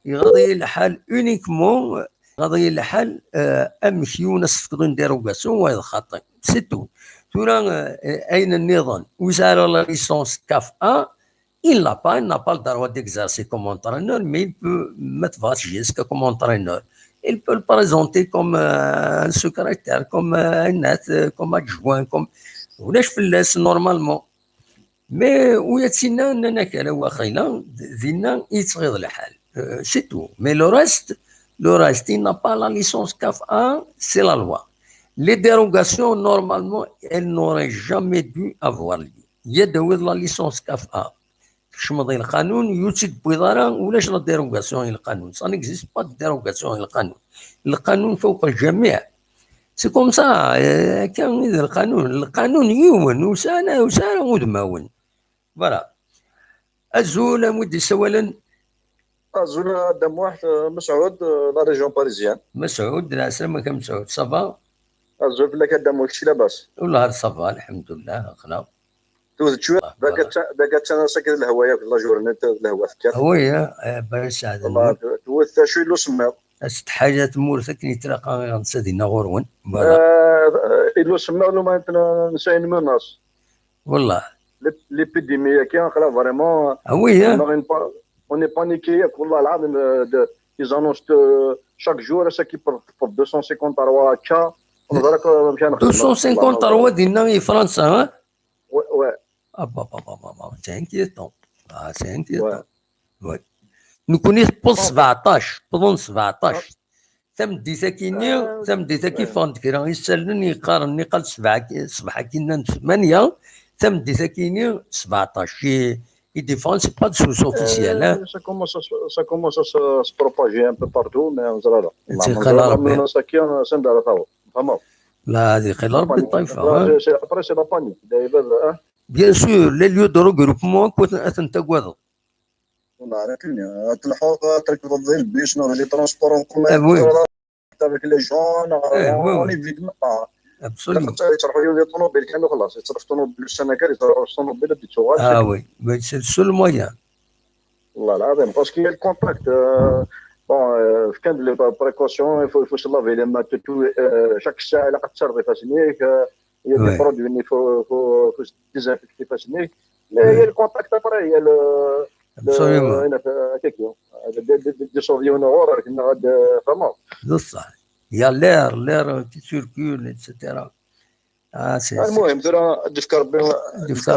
يغادي الحال اونيكمون غادي الحال امشيو نستفقدوا ديروغاسيون وهذا خطا سي تو تورا اين النظام وزاره لا ليسونس كافا il n'a pas le droit d'exercer comme entraîneur, mais il peut mettre Vachis comme entraîneur. Il peut le présenter comme un secrétaire, comme un net, comme adjoint, comme. ولاش فلاس نورمالمون مي وياتسينا اننا كلا واخينا دينا يتغيض الحال سي تو مي لو ريست il n'a pas la licence CAF A, c'est la loi. Les dérogations normalement elles n'auraient jamais dû avoir lieu. يدوي la licence CAF A شمضي القانون يوجد بوزاره ولاش لا ديروغاسيون القانون ça n'existe pas de dérogation القانون فوق الجميع. سي كوم سا كان القانون يون وسانا ودماون فوالا. الزول مودي سوالا الزول دم واحد مسعود لا ريجيون باريزيان مسعود لا سلامة كم مسعود صافا الزول فيلا كدام واكشي لاباس والله صافا الحمد لله خلاص توزت شويه باقات انا ساكن الهوايه في لا جورني الهواء فكات هويا باش سعد والله توزت شويه لو سماو است حاجات مورثك نتلاقى غنسدينا غورون إلو سماو لو ما نساين من الناس والله ليبيديميا كاين خلاص فريمون هويا on est paniqué والله العظيم ils annoncent chaque jour ça qui pour 253 cas on va مشان 253 ديالنا فرنسا ها ouais c'est inquiétant c'est inquiétant ouais نكوني بوز 17 ثم دي ساكي فاند كيرا يسالني يقارني قال 7 كنا 8 ثم دي ساكيني 17 et défend c'est pas de source officielle hein. Ça commence à se propager un peu partout mais on verra là ساكين سندارة تاو فهمت لا هذه خلال بالطائفة après c'est la panique دايما bien sûr les lieux de regroupement كنت تنتقوض والله انا كلني تلحق تركب الظل بيش نور لي ترونسبور avec les jeunes on est vite absolument يصرفوا لي طوموبيل كانوا خلاص يصرف طوموبيل السنه كامله يصرفوا طوموبيل ديتوغال oui mais c'est le seul moyen والله العظيم باسكو الكونتاكت بون كان لي بريكوسيون يفو se laver les mains chaque ساعه لا تصرفي فاسنيك il y a des produits il faut désinfecter فاسنيك هي الكونتاكت ابري هي absolument هنا كيكيو دي صوفيون اور كنا غاد فهمت بصح il y a l'air qui circule etc. المهم ترى دفكر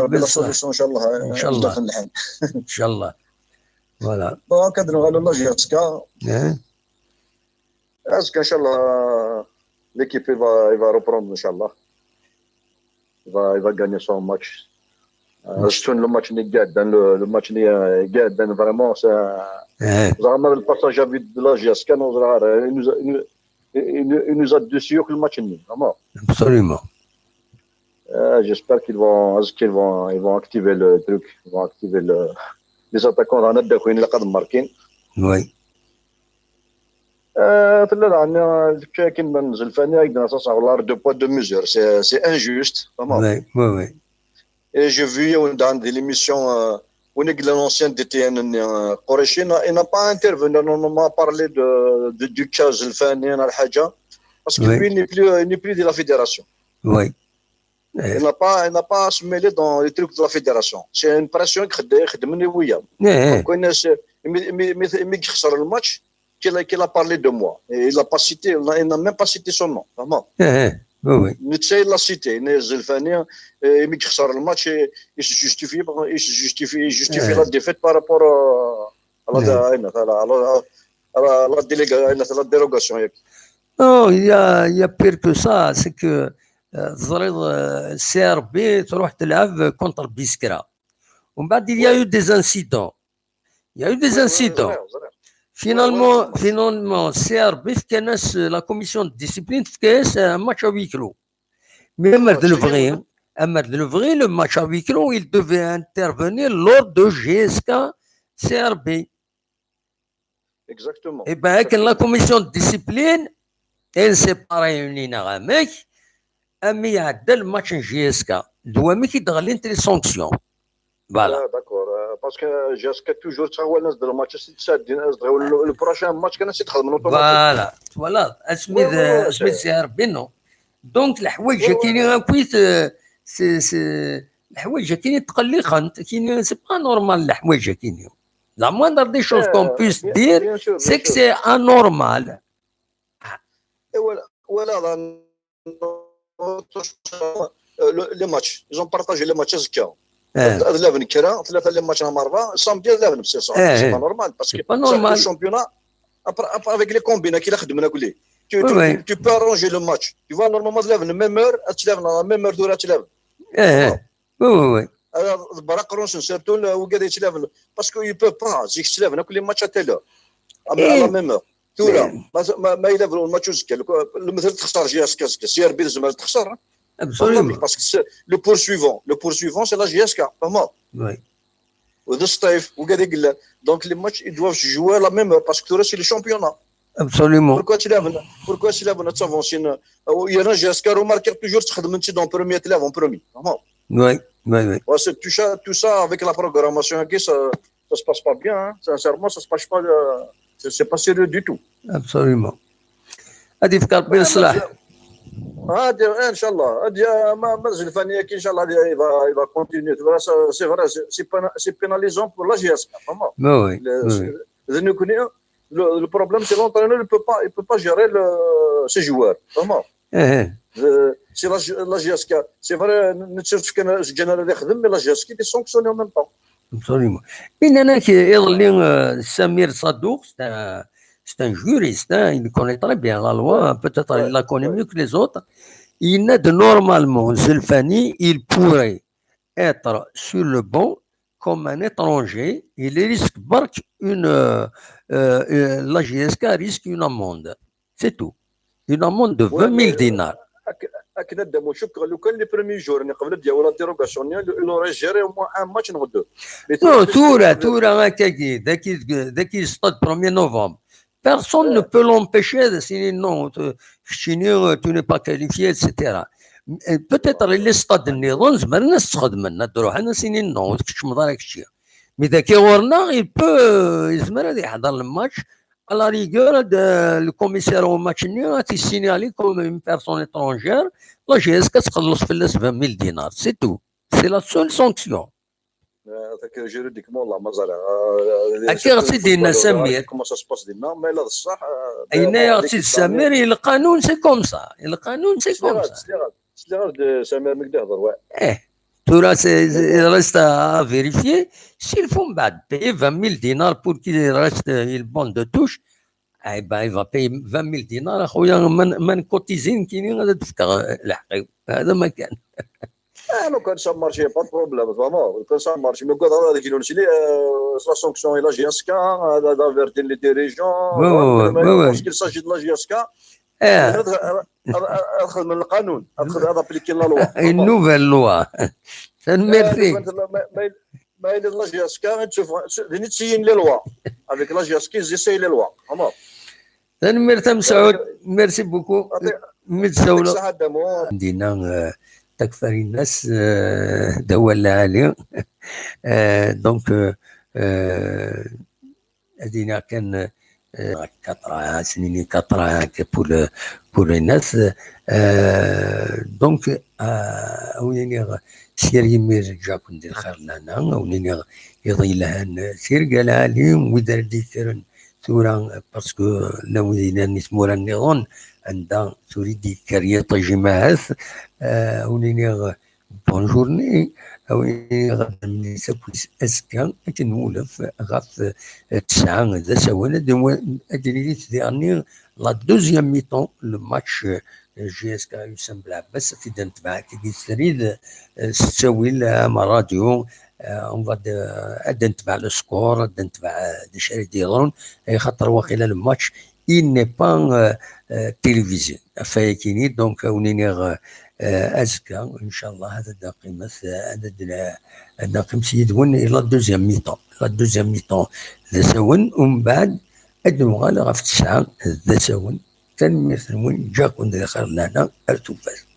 بلا سوليسيون ان شاء الله ان شاء الله ان شاء الله فوالا بون كنديروا على لاجياتسكا اسكا ان شاء الله ليكيب يفا روبروند ان شاء الله يفا غاني سون ماتش شتون لو ماتش اللي قاعدين لو ماتش اللي قاعدين فريمون زعما الباساج افي دو لاجياتسكا il nous a dessus que le match nul vraiment absolument j'espère qu'ils vont activer le truc ils vont activer les attaquants رانا داخلين اللي قد ماركين وي لا عندنا كاين ننزل فاني عندنا اساسا والله 2 poids 2 mesures c'est injuste vraiment oui et j'ai vu dans des émissions l'ancien DTN Quraishi, il n'a pas intervenu, on m'a parlé du cas Zelfani, parce que lui, il n'est plus de la fédération. Oui. Il n'a pas à se mêler dans les trucs de la fédération. C'est une pression qu'il le match qu'il a parlé de moi. Et il n'a même pas cité son nom. Vraiment. Oui. Il l'a cité. Zelfani, il le match et il se justifie la défaite par rapport à la dérogation. Non, il y a pire que ça, c'est que CRB تروح تلعب contre Biskra. Il y a eu des incidents. Finalement, CRB, la commission de discipline, c'est un match à huis clos. Mais le match à huis clos, il devait intervenir lors de GSK CRB. Exactement. Et bien, la commission de discipline, elle s'est pas réunie avec أمي يعدل ماتش جيسكا دوامي كيدغلي انت لي سونكسيون فوالا داكور باسكو جيسكا توجور تا هو الناس ديال الماتش سادين لو بروشان ماتش كان تخدم فوالا اسمي سي ربي نو دونك الحوايج كاينين كويس الحوايج كاينين تقلقا كاينين سي با نورمال الحوايج كاينين لا موندر دي شوز كون بيس دير سي كو سي انورمال ولا les matchs, ils ont partagé les matchs زكا هذا كرا ثلاثه لي ماتش نهار 4 صام ديال لافن بسي صح سي با نورمال باسكو الشامبيون avec les combines كي خدمنا نقول لك tu peux arranger le match tu vois normalement لافن même heure تلافن la même heure دورة تلافن وي هذا برا روسن سيرتو وقاعد يتلافن باسكو يو بو با زيك تلافن كل ماتش تالا على ميم heure تورا ما يلافنوا الماتش زكا مثلا تخسر جياسكا سي ار بي لازم تخسر Absolument. Parce que le poursuivant, c'est la GSK. Vraiment. Oui. Donc les matchs, ils doivent jouer à la même heure parce que c'est le championnat. Absolument. Pourquoi tu l'as avancé? Il y a un GSK, remarquez toujours que tu dans le premier, tu l'as en premier. Vraiment. Oui. Tout ça avec la programmation, ça se passe pas bien. Hein. Sincèrement, ça se passe pas. C'est pas sérieux du tout. Absolument. هذه فكرة بين الصلاح. ان شاء الله ما الفنيه ان شاء الله il va continuer c'est vrai c'est pénalisant pour la GSK vraiment oui le problème c'est l'entraîneur il peut pas gérer ses joueurs vraiment c'est la GSK c'est vrai نتشوف كان الجنرال يخدم mais la GSK qui sanctionne en même temps absolument إننا يظل سمير صدوق c'est un juriste, hein, il connaît très bien la loi, peut-être il la connaît mieux que les autres. Il n'a de normalement, Zelfani, il pourrait être sur le banc comme un étranger. Il risque la GSK risque une amende. C'est tout. Une amende de 20 000 dinars. اكيد دابا شوف لو كان لي بريمي جور قبل ديال ولا ديروغاسيون لو جيري او موان ان ماتش نغدو تورا هكاكي ذاك يصطاد 1er novembre. Personne ne peut l'empêcher de signer non, tu n'es pas qualifié, etc. Peut-être les stades النظام زعما الناس تاخذ منا تروح انا سيني نو تكتشم دارك الشيء مي اذا كيغورنا il peut يزمر هذا يحضر الماتش à la rigueur le commissaire au match ني تيسينالي comme une personne étrangère la GS كتخلص في 20 000 دينار c'est tout c'est la seule sanction هذاك جيريديكمون والله ما زال هكا غادي دينا سمير كما سا سباس ديالنا مي لا الصح اين غادي سمير القانون سي كوم سا القانون سي كوم سا سي غاد سمير مقد يهضر تورا il reste à vérifier s'il faut من بعد payer 20 000 dinars pour qu'il reste il bande de touche اي با il va payer 20 000 dinars اخويا من كوتيزين كاينين غادي تفكر الحقيقه هذا ما كان لو كان سا مارشي با بروبليم فريمون كان سا مارشي مي كون هذاك اللي نسيلي لا سونكسيون الى جي اس كا هذا دافيرتين لي ديريجون باسكو il s'agit de la GSK ادخل من القانون ادخل هذا ابليكي لا لوا une nouvelle loi merci ما يدير لا GSK تشوف تسيين لي لوا avec la GSK زيساي لي لوا vraiment merci مسعود ميرسي بوكو متسولة عندنا تكفر الناس دول العالية دونك هذينا كان كثرة سنين كثرة بور الناس دونك ونيني سير يمير جاكم ندير خير لنا ونيني يضي لها سير قالها لي ودار ديكرن ثورة باسكو ناوينا نسمورا النظام عندها تريد كارية طيجي معاث ونيني بونجورني ونيني غدا من ساكوس اسكان كنولف غاف تسعة ذا سوانا ادري تديرني لا دوزيام ميطون لو ماتش جي اس كا يسمى بالعباس في دنت معاك كي تريد تساوي مع راديو اون فاد ادنت مع السكور ادنت مع دشاري ديرون خاطر واقيلا الماتش il n'est pas télévisé فايكيني دونك ونيني ازكى ان شاء الله هذا قيمه هذا قيمه سيدون الى دوزيام ميطون ذا سون ومن بعد ادنو غالا غاف 9 ذا سون تنمير وين جاكم ذا خير لنا ارتوفاز